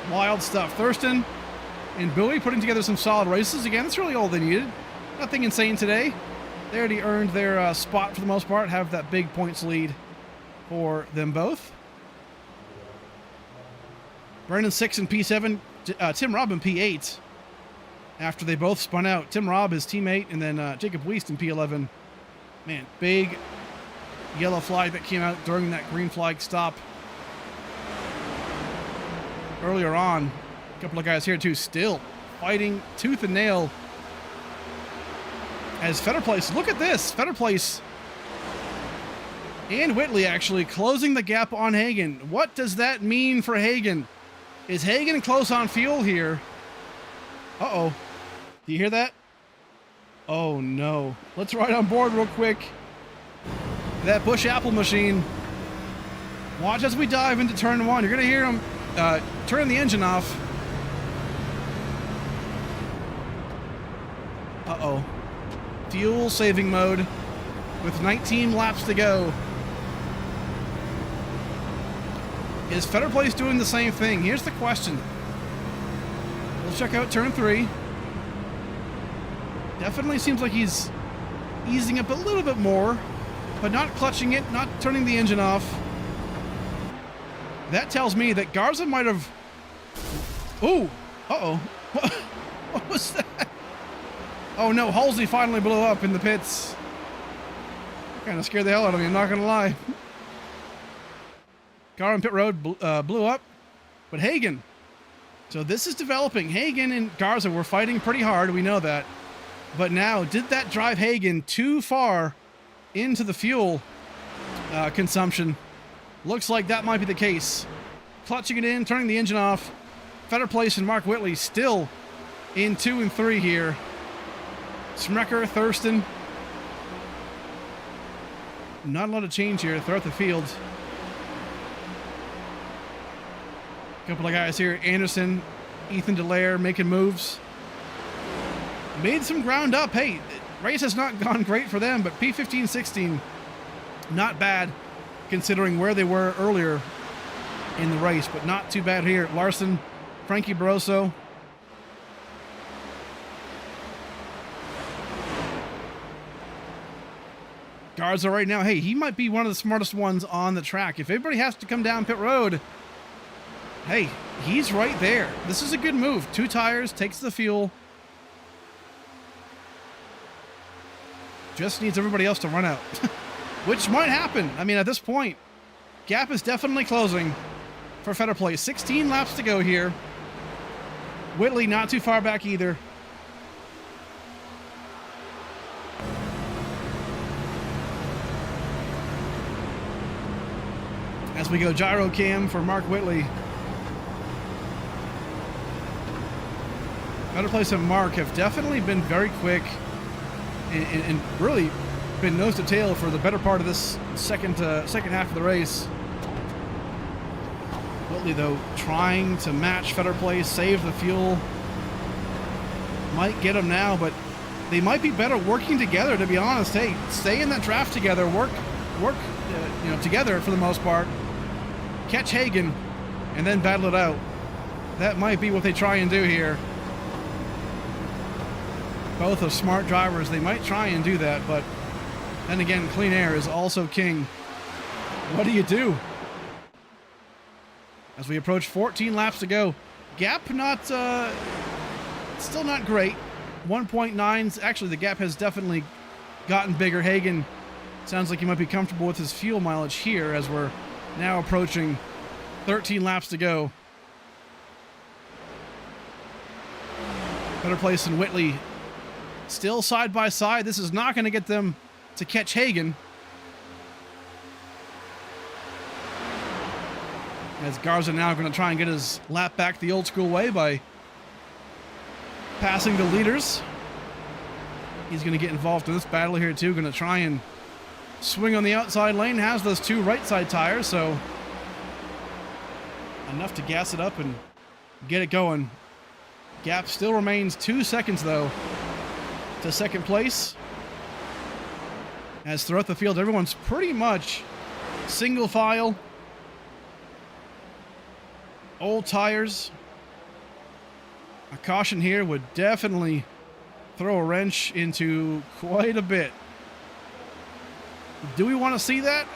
Wild stuff. Thurston and Bowie putting together some solid races. Again, that's really all they needed. Nothing insane today. They already earned their spot for the most part, have that big points lead for them both. Brennan 6 in P7, Tim Robb in P8. After they both spun out. Tim Robb, his teammate, and then Jacob Weist in P11. Man, big yellow flag that came out during that green flag stop earlier on. A couple of guys here too still fighting tooth and nail. As Fetter Place, look at this. Fetter Place and Whitley actually closing the gap on Hagan. What does that mean for Hagan? Is Hagan close on fuel here? Uh-oh. Do you hear that? Oh no. Let's ride on board real quick. That Busch Apple machine. Watch as we dive into turn 1. You're going to hear him turn the engine off. Uh-oh. Fuel saving mode with 19 laps to go. Is Fetter Place doing the same thing? Here's the question. We'll check out turn 3. Definitely seems like he's easing up a little bit more, but not clutching it, not turning the engine off. That tells me that Garza might have... Ooh! Uh-oh. What was that? Oh no, Halsey finally blew up in the pits. Kind of scared the hell out of me, I'm not going to lie. Car on pit road blew up, but Hagan. So this is developing. Hagan and Garza were fighting pretty hard, we know that. But now, did that drive Hagan too far into the fuel consumption? Looks like that might be the case. Clutching it in, turning the engine off. Fetter Place and Mark Whitley still in 2 and 3 here. Smecker, Thurston. Not a lot of change here throughout the field. A couple of guys here. Anderson, Ethan Delaire making moves. Made some ground up. Hey, race has not gone great for them, but P15-16, not bad considering where they were earlier in the race, but not too bad here. Larson, Frankie Barroso. Garza right now, hey, he might be one of the smartest ones on the track. If everybody has to come down pit road, hey, he's right there. This is a good move. 2 tires, takes the fuel. Just needs everybody else to run out, which might happen. I mean, at this point, gap is definitely closing for Fetter Place. 16 laps to go here. Whitley not too far back either. As we go gyro cam for Mark Whitley. Fetter Place and Mark have definitely been very quick and really been nose to tail for the better part of this second half of the race. Whitley, though, trying to match Fetter Place, save the fuel. Might get him now, but they might be better working together, to be honest. Hey, stay in that draft together, work together for the most part. Catch Hagan, and then battle it out. That might be what they try and do here. Both are smart drivers. They might try and do that, but then again, clean air is also king. What do you do? As we approach 14 laps to go, gap still not great. 1.9s. Actually, the gap has definitely gotten bigger. Hagan sounds like he might be comfortable with his fuel mileage here as we're now approaching 13 laps to go. Fetter Place and Whitley still side by side. This is not going to get them to catch Hagan. As Garza now going to try and get his lap back the old school way by passing the leaders. He's going to get involved in this battle here too. Going to try and swing on the outside lane. Has those 2 right side tires, so enough to gas it up and get it going. Gap still remains 2 seconds though to second place. As throughout the field, everyone's pretty much single file. Old tires. A caution here would definitely throw a wrench into quite a bit. Do we want to see that?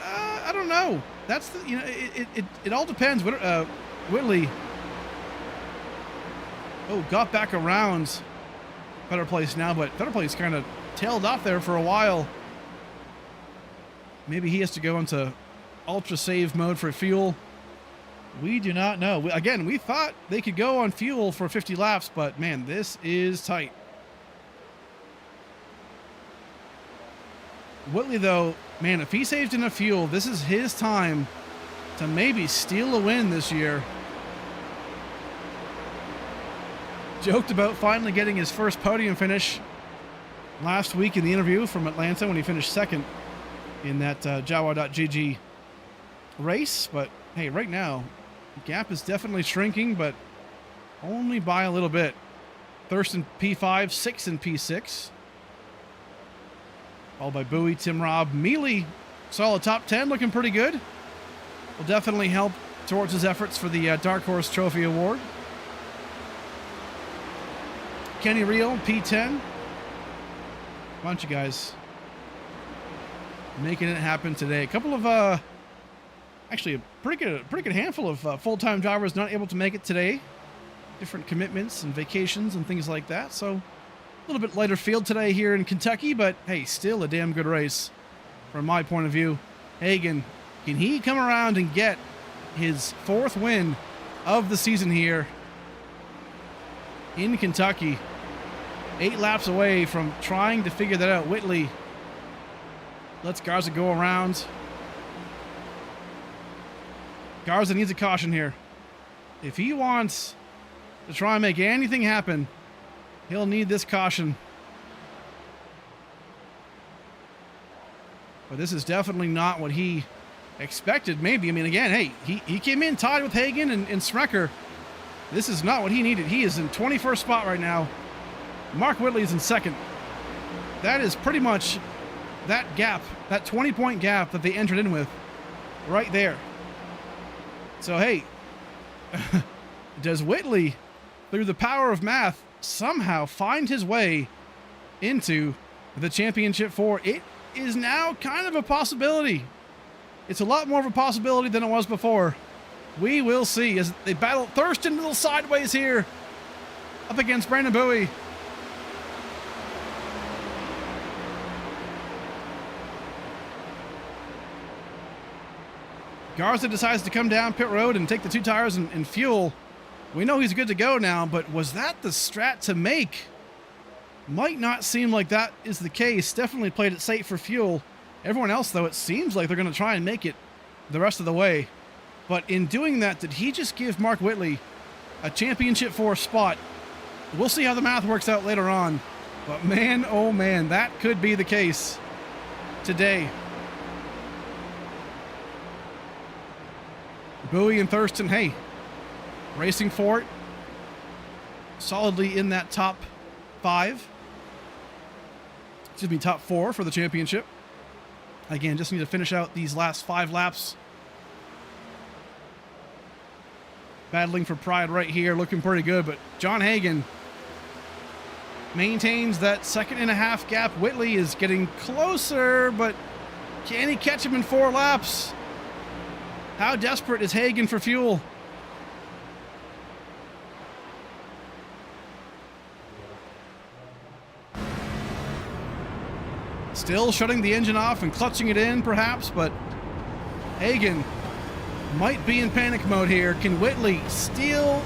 I don't know. That's the, it all depends. Whitley, got back around Fetter Place now, but Fetter Place kind of tailed off there for a while. Maybe he has to go into ultra save mode for fuel. We do not know. Again, we thought they could go on fuel for 50 laps, but man, this is tight. Whitley, though, man, if he saves enough fuel, this is his time to maybe steal a win this year. Joked about finally getting his first podium finish last week in the interview from Atlanta when he finished second in that Jawa.gg race. But hey, right now, gap is definitely shrinking, but only by a little bit. Thurston P5, 6 in P6. Followed by Bowie, Tim Robb, Mealy, solid top 10, looking pretty good. Will definitely help towards his efforts for the Dark Horse Trophy Award. Kenny Reel, P10. Bunch of guys making it happen today. A couple of, actually a pretty good handful of full-time drivers not able to make it today. Different commitments and vacations and things like that. So a little bit lighter field today here in Kentucky, but hey, still a damn good race from my point of view. Hagan, can he come around and get his 4th win of the season here in Kentucky? 8 laps away from trying to figure that out. Whitley lets Garza go around. Garza needs a caution here. If he wants to try and make anything happen, he'll need this caution. But this is definitely not what he expected, maybe. I mean, again, hey, he came in tied with Hagan and Sprecher. This is not what he needed. He is in 21st spot right now. Mark Whitley is in 2nd. That is pretty much that gap, that 20-point gap that they entered in with right there. So, hey, does Whitley, through the power of math, somehow find his way into the championship 4. It is now kind of a possibility. It's a lot more of a possibility than it was before. We will see as they battle. Thurston a little sideways here up against Brandon Bowie. Garza decides to come down pit road and take the 2 tires and fuel. We know he's good to go now, but was that the strat to make? Might not seem like that is the case. Definitely played it safe for fuel. Everyone else, though, it seems like they're going to try and make it the rest of the way. But in doing that, did he just give Mark Whitley a championship 4 spot? We'll see how the math works out later on. But man, oh man, that could be the case today. Bowie and Thurston, hey, racing for it. Solidly in that top 5. Excuse me, top 4 for the championship. Again, just need to finish out these last 5 laps. Battling for pride right here, looking pretty good, but John Hagen maintains that 2.5 gap. Whitley is getting closer, but can he catch him in 4 laps? How desperate is Hagen for fuel? Still shutting the engine off and clutching it in, perhaps, but Hagen might be in panic mode here. Can Whitley steal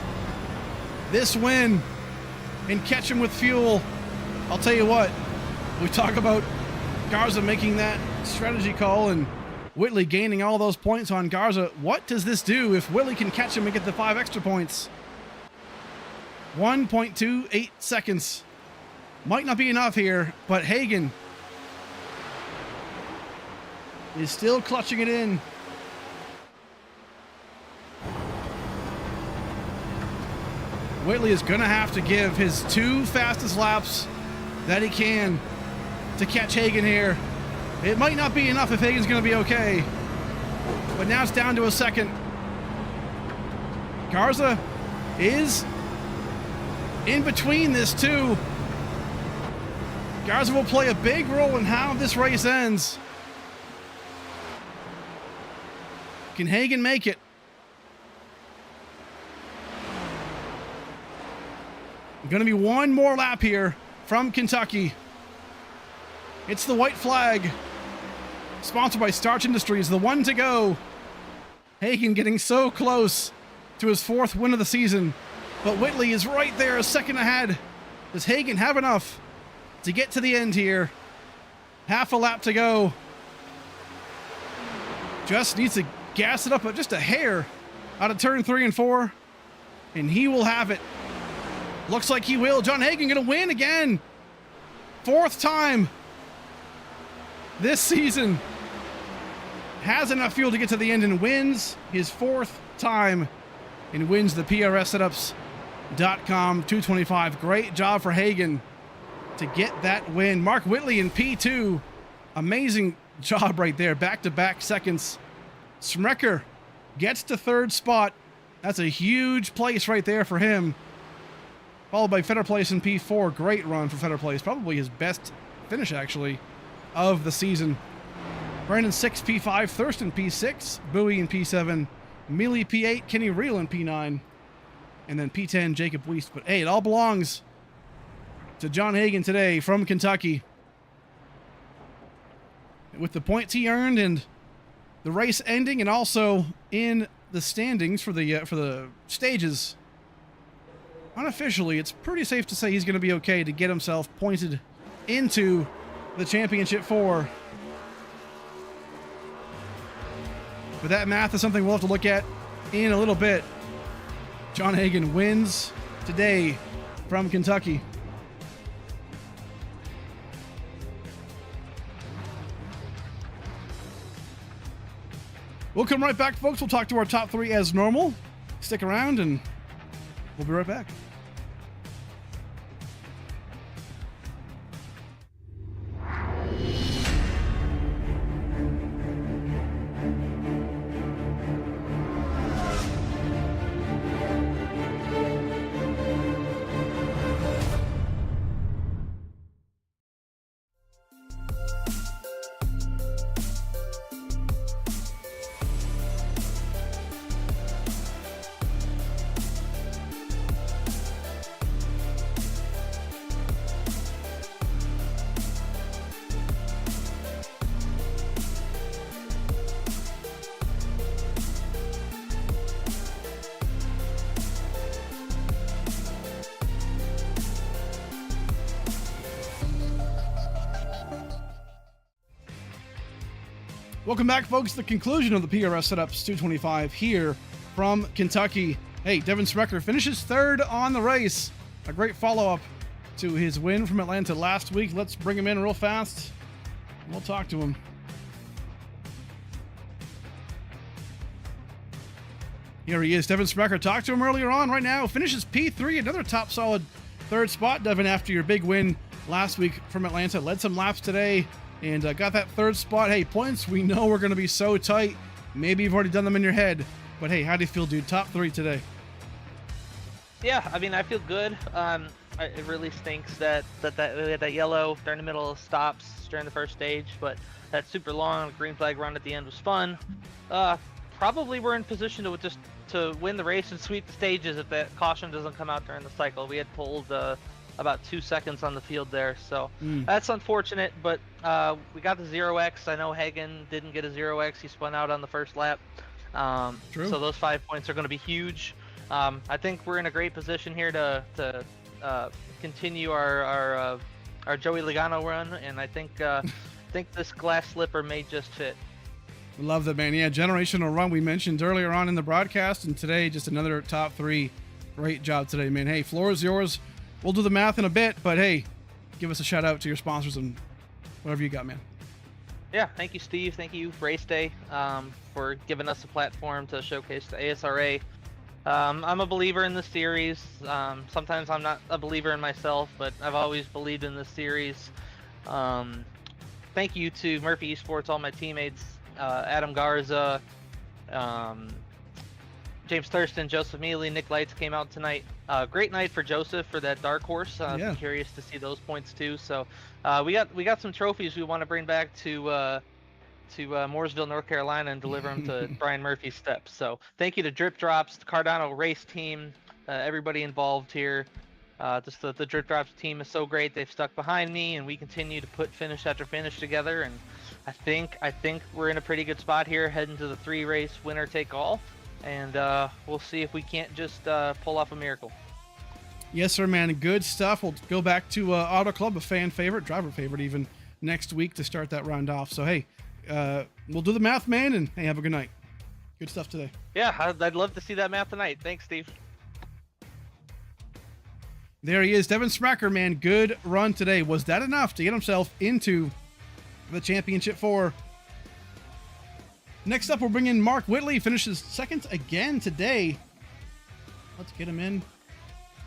this win and catch him with fuel? I'll tell you what, we talk about Garza making that strategy call and Whitley gaining all those points on Garza. What does this do if Whitley can catch him and get the 5 extra points? 1.28 seconds. Might not be enough here, but Hagen is still clutching it in. Whitley is going to have to give his 2 fastest laps that he can to catch Hagen here. It might not be enough if Hagen's going to be okay, but now it's down to a second. Garza is in between this too. Garza will play a big role in how this race ends. Can Hagen make it? Going to be 1 more lap here from Kentucky. It's the white flag, sponsored by Starch Industries, the one to go. Hagen getting so close to his 4th win of the season, but Whitley is right there, a second ahead. Does Hagen have enough to get to the end here? Half a lap to go. Just needs to gas it up just a hair out of turn 3 and 4, and he will have it. Looks like he will. John Hagen gonna win again. 4th time this season. Has enough fuel to get to the end and wins his 4th time and wins the PRSsetups.com 225. Great job for Hagen to get that win. Mark Whitley in P2. Amazing job right there. Back-to-back seconds. Smrecker gets to 3rd spot. That's a huge place right there for him. Followed by Fetter Place in P4. Great run for Fetter Place. Probably his best finish, actually, of the season. Brandon 6, P5. Thurston P6. Bowie in P7. Mealy P8. Kenny Reel in P9. And then P10, Jacob Weist. But hey, it all belongs to John Hagen today from Kentucky. With the points he earned and the race ending, and also in the standings for the stages, unofficially, it's pretty safe to say he's going to be okay to get himself pointed into the championship 4. But that math is something we'll have to look at in a little bit. John Hagen wins today from Kentucky. We'll come right back, folks. We'll talk to our top 3 as normal. Stick around and we'll be right back. Welcome back, folks. The conclusion of the PRS Setups 225 here from Kentucky. Hey, Devin Sprecher finishes third on the race. A great follow-up to his win from Atlanta last week. Let's bring him in real fast. We'll talk to him. Here he is, Devin Sprecher. Talked to him earlier on. Right now, finishes P3, another top solid third spot, Devin, after your big win last week from Atlanta. Led some laps today and got that third spot. Hey, points we know we're going to be so tight. Maybe you've already done them in your head. But hey, how do you feel, dude? Top 3 today. Yeah, I mean, I feel good. It really stinks that yellow during the middle stops during the first stage, but that super long green flag run at the end was fun. Probably we're in position to win the race and sweep the stages if that caution doesn't come out during the cycle. We had pulled about 2 seconds on the field there, so that's unfortunate, but we got the 0x. I know Hagen didn't get a 0x. He spun out on the first lap. True. So those 5 points are going to be huge. I think we're in a great position here to continue our Joey Logano run, and I think this glass slipper may just fit. We love that, man. Yeah, generational run we mentioned earlier on in the broadcast, and today just another top 3. Great job today, man. Hey, floor is yours. We'll do the math in a bit, but hey, give us a shout out to your sponsors and whatever you got, man. Yeah, thank you, Steve. Thank you, Race Day, for giving us a platform to showcase the ASRA. I'm a believer in this series. Sometimes I'm not a believer in myself, but I've always believed in this series. Thank you to Murphy Esports, all my teammates, Adam Garza, James Thurston, Joseph Mealy, Nick Lights came out tonight. Great night for Joseph for that dark horse. Yeah. I'm curious to see those points too. So we got some trophies we want to bring back to Mooresville, North Carolina, and deliver them to Brian Murphy's steps. So thank you to Drip Drops, the Cardano race team, everybody involved here. Just the Drip Drops team is so great. They've stuck behind me, and we continue to put finish after finish together. And I think we're in a pretty good spot here, heading to the 3-race winner take all. And we'll see if we can't just pull off a miracle. Yes, sir, man. Good stuff. We'll go back to Auto Club, a fan favorite, driver favorite even, next week to start that round off. So, hey, we'll do the math, man, and hey, have a good night. Good stuff today. Yeah, I'd love to see that math tonight. Thanks, Steve. There he is, Devin Sprecher, man. Good run today. Was that enough to get himself into the championship 4? Next up, we'll bring in Mark Whitley. Finishes second again today. Let's get him in.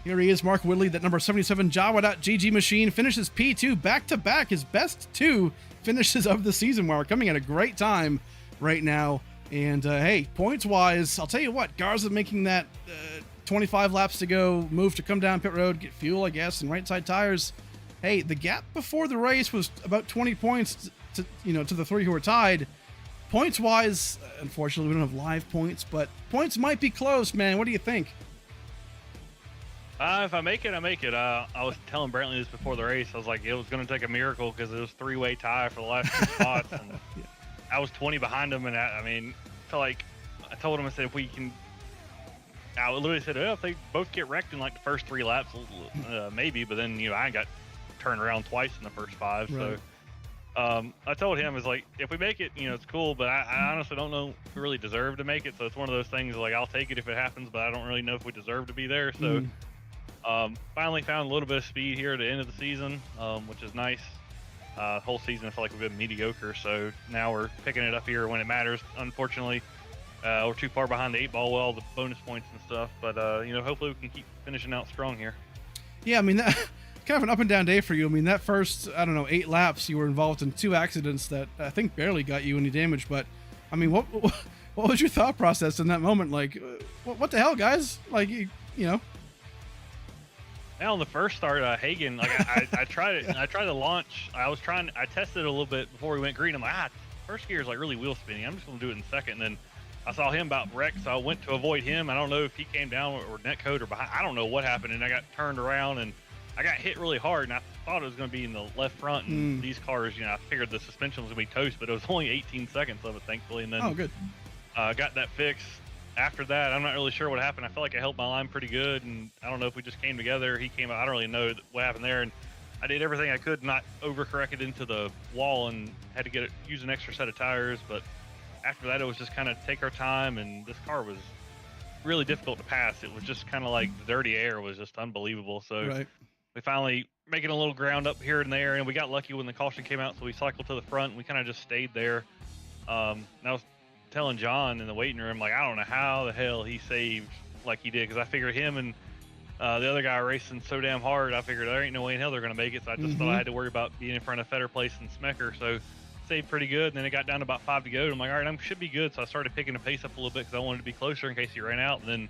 Here he is, Mark Whitley, that number 77 Jawa.GG machine. Finishes P2 back-to-back. His best 2 finishes of the season. We're coming at a great time right now. And, hey, points-wise, I'll tell you what. Garza making that 25 laps to go, move to come down pit road, get fuel, I guess, and right-side tires. Hey, the gap before the race was about 20 points to the 3 who were tied. Points-wise, unfortunately, we don't have live points, but points might be close, man. What do you think? If I make it, I make it. I was telling Brantley this before the race. I was like, it was going to take a miracle because it was 3-way tie for the last 2 spots. And Yeah. I was 20 behind him, and I felt like I told him, I said, if we can, I literally said, if they both get wrecked in like the first 3 laps, maybe. But then, I got turned around twice in the first 5. Right. So I told him, it's like, if we make it, it's cool, but I honestly don't know if we really deserve to make it. So it's one of those things like, I'll take it if it happens, but I don't really know if we deserve to be there. So finally found a little bit of speed here at the end of the season, which is nice. Whole season I feel like we've been mediocre, so now we're picking it up here when it matters. Unfortunately, we're too far behind the 8-ball with all the bonus points and stuff, but hopefully we can keep finishing out strong here. Yeah, I mean, that kind of an up and down day for you. I mean, that first, 8 laps, you were involved in 2 accidents that I think barely got you any damage. But I mean, what was your thought process in that moment? Like, what the hell, guys? Like, Now on the first start, Hagen, like I tried it. I tried to launch. I tested it a little bit before we went green. I'm like, first gear is like really wheel spinning. I'm just gonna do it in second. And then I saw him about wreck, so I went to avoid him. I don't know if he came down or netcode or behind. I don't know what happened, and I got turned around and I got hit really hard. And I thought it was gonna be in the left front. And these cars, I figured the suspension was gonna be toast, but it was only 18 seconds of it, thankfully. And then good. Got that fixed. After that, I'm not really sure what happened. I felt like I held my line pretty good, and I don't know if we just came together. He came out. I don't really know what happened there. And I did everything I could not overcorrect it into the wall and had to use an extra set of tires. But after that, it was just kind of take our time, and this car was really difficult to pass. It was just kind of like the dirty air was just unbelievable. So Right. we finally making a little ground up here and there, and we got lucky when the caution came out, so we cycled to the front. And we kind of just stayed there. And I was telling John in the waiting room, like, I don't know how the hell he saved like he did, because I figured him and the other guy racing so damn hard, I figured there ain't no way in hell they're going to make it, so I just thought I had to worry about being in front of Fetter Place and Smecker, so saved pretty good. And then it got down to about 5 to go, and I'm like, all right, I should be good, so I started picking the pace up a little bit because I wanted to be closer in case he ran out. And then,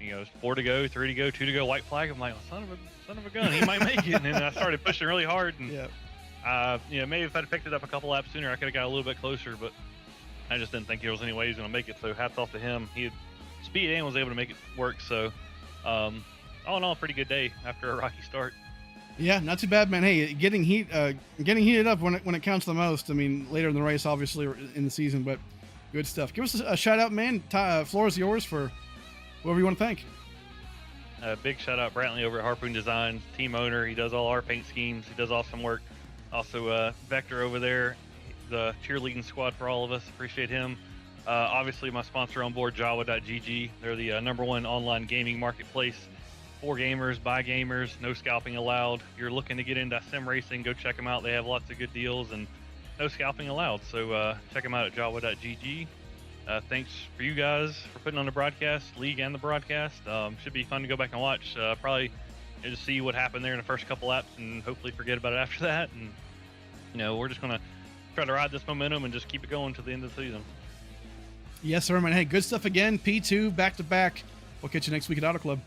you know, it's 4 to go, 3 to go, 2 to go, white flag. I'm like, oh, son of a gun, he might make it. And then I started pushing really hard, and you know, maybe if I'd picked it up a couple laps sooner, I could have got a little bit closer, but I just didn't think there was any way he was going to make it, so hats off to him. He had speed and was able to make it work, so all in all, a pretty good day after a rocky start. Yeah, not too bad, man. Hey, getting heated up when it counts the most. I mean, later in the race, obviously, or in the season, but good stuff. Give us a shout out, man. Floor is yours for whoever you want to thank. Big shout out Brantley over at Harpoon Designs, team owner. He does all our paint schemes. He does awesome work. Also, Vector over there, the cheerleading squad for all of us. Appreciate him. Obviously, my sponsor on board, Jawa.gg. They're the #1 online gaming marketplace for gamers, by gamers, no scalping allowed. If you're looking to get into sim racing, go check them out. They have lots of good deals and no scalping allowed. So check them out at Jawa.gg. Thanks for you guys for putting on the broadcast, league and the broadcast. Should be fun to go back and watch. Probably just see what happened there in the first couple laps and hopefully forget about it after that. And, you know, we're just going to try to ride this momentum and just keep it going to the end of the season. Yes, sir, man. Hey, good stuff again. P2 back to back. We'll catch you next week at Auto Club.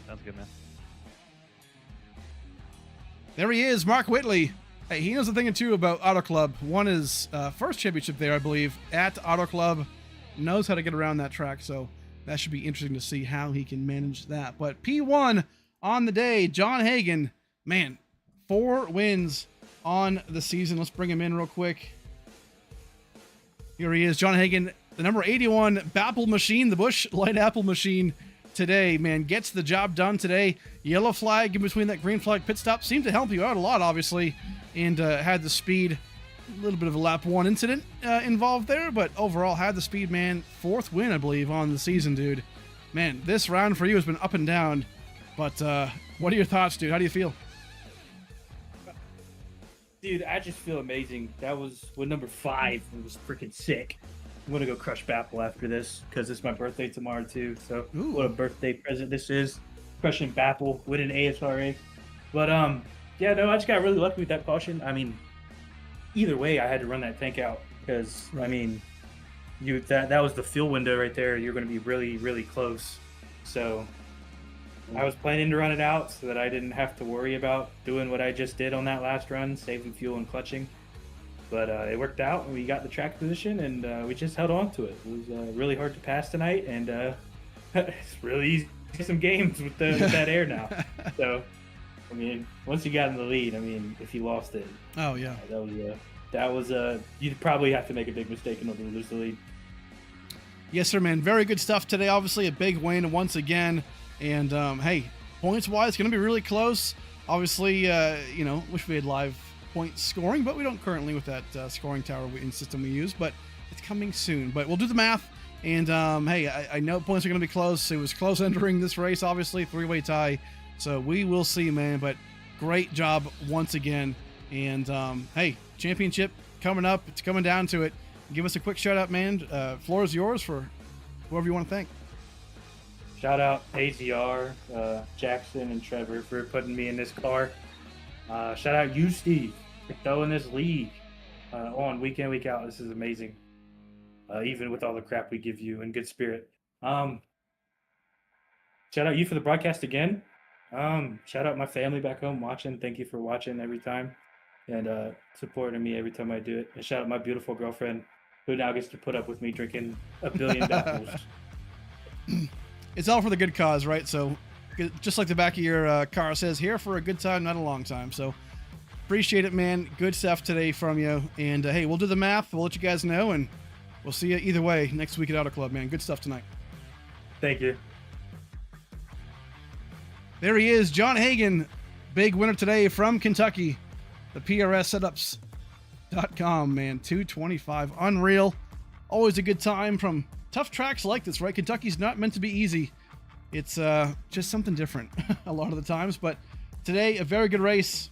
Sounds good, man. There he is, Mark Whitley. Hey, he knows a thing or two about Auto Club. Won his first championship there, I believe, at Auto Club. Knows how to get around that track, so that should be interesting to see how he can manage that. But P1 on the day, John Hagen. Man, 4 wins on the season. Let's bring him in real quick. Here he is, John Hagen, the number 81 Apple machine, the Busch Light Apple machine today, man, gets the job done today. Yellow flag in between that green flag pit stop seemed to help you out a lot, obviously, and had the speed. A little bit of a lap 1 incident involved there, but overall had the speed, man. 4th win, I believe, on the season, dude. Man, this round for you has been up and down, but what are your thoughts, dude? How do you feel? Dude, I just feel amazing. That was win number 5. It was freaking sick. I'm gonna go crush Bapple after this because it's my birthday tomorrow too. So Ooh. What a birthday present this is! Crushing Bapple, winning ASRA. But yeah, no, I just got really lucky with that caution. I mean, either way, I had to run that tank out because I mean, that was the fuel window right there. You're gonna be really, really close. So I was planning to run it out so that I didn't have to worry about doing what I just did on that last run, saving fuel and clutching. But it worked out, and we got the track position, and we just held on to it. It was really hard to pass tonight, and it's really easy to get some games with that air now. So, I mean, once you got in the lead, I mean, if you lost it, Oh, yeah. that was you'd probably have to make a big mistake in order to lose the lead. Yes, sir, man. Very good stuff today. Obviously, a big win once again. And, hey, points-wise, going to be really close. Obviously, you know, wish we had live point scoring, but we don't currently with that scoring tower system we use, but it's coming soon. But we'll do the math. And, hey, I know points are going to be close. It was close entering this race, obviously, 3-way tie. So we will see, man. But great job once again. And, hey, championship coming up. It's coming down to it. Give us a quick shout-out, man. Floor is yours for whoever you want to thank. Shout out AZR, Jackson, and Trevor for putting me in this car. Shout out you, Steve, for throwing this league on week in, week out. This is amazing. Even with all the crap we give you in good spirit. Shout out you for the broadcast again. Shout out my family back home watching. Thank you for watching every time and supporting me every time I do it. And shout out my beautiful girlfriend who now gets to put up with me drinking a billion apples. It's all for the good cause, right? So just like the back of your car says, here for a good time, not a long time. So appreciate it, man. Good stuff today from you. And hey, we'll do the math. We'll let you guys know, and we'll see you either way next week at Auto Club, man. Good stuff tonight. Thank you. There he is, John Hagen, Big winner today from Kentucky. The PRSsetups.com, man. 225. Unreal. Always a good time from tough tracks like this, right? Kentucky's not meant to be easy. It's just something different a lot of the times. But today, a very good race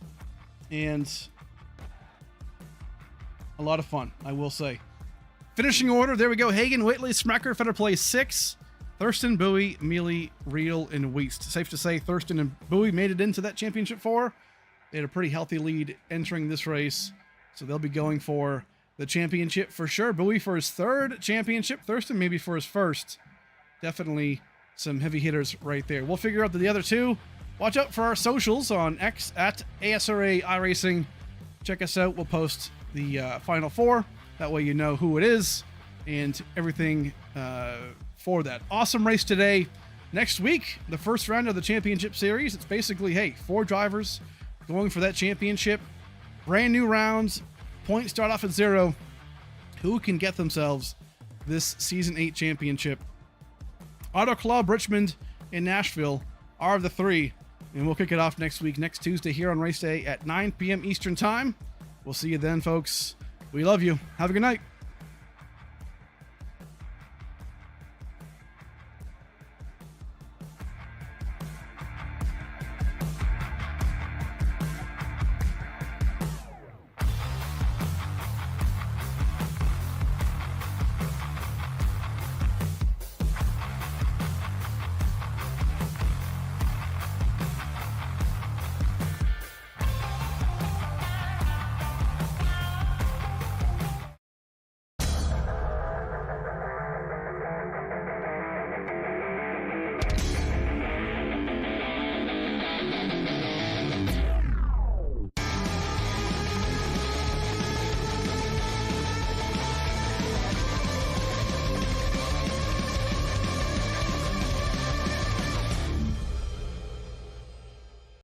and a lot of fun, I will say. Finishing order, there we go. Hagen, Whitley, Smecker, Fetter Place 6. Thurston, Bowie, Mealy, Riedel, and Weist. Safe to say Thurston and Bowie made it into that championship 4. They had a pretty healthy lead entering this race, so they'll be going for the championship for sure. Bowie for his 3rd championship. Thurston maybe for his 1st. Definitely some heavy hitters right there. We'll figure out the other 2. Watch out for our socials on X at ASRA iRacing. Check us out. We'll post the final 4. That way you know who it is and everything for that. Awesome race today. Next week, the first round of the championship series. It's basically, hey, 4 drivers going for that championship. Brand new rounds. Points start off at 0. Who can get themselves this Season 8 championship? Auto Club, Richmond, and Nashville are the 3. And we'll kick it off next week, next Tuesday here on race day at 9 p.m. Eastern Time. We'll see you then, folks. We love you. Have a good night.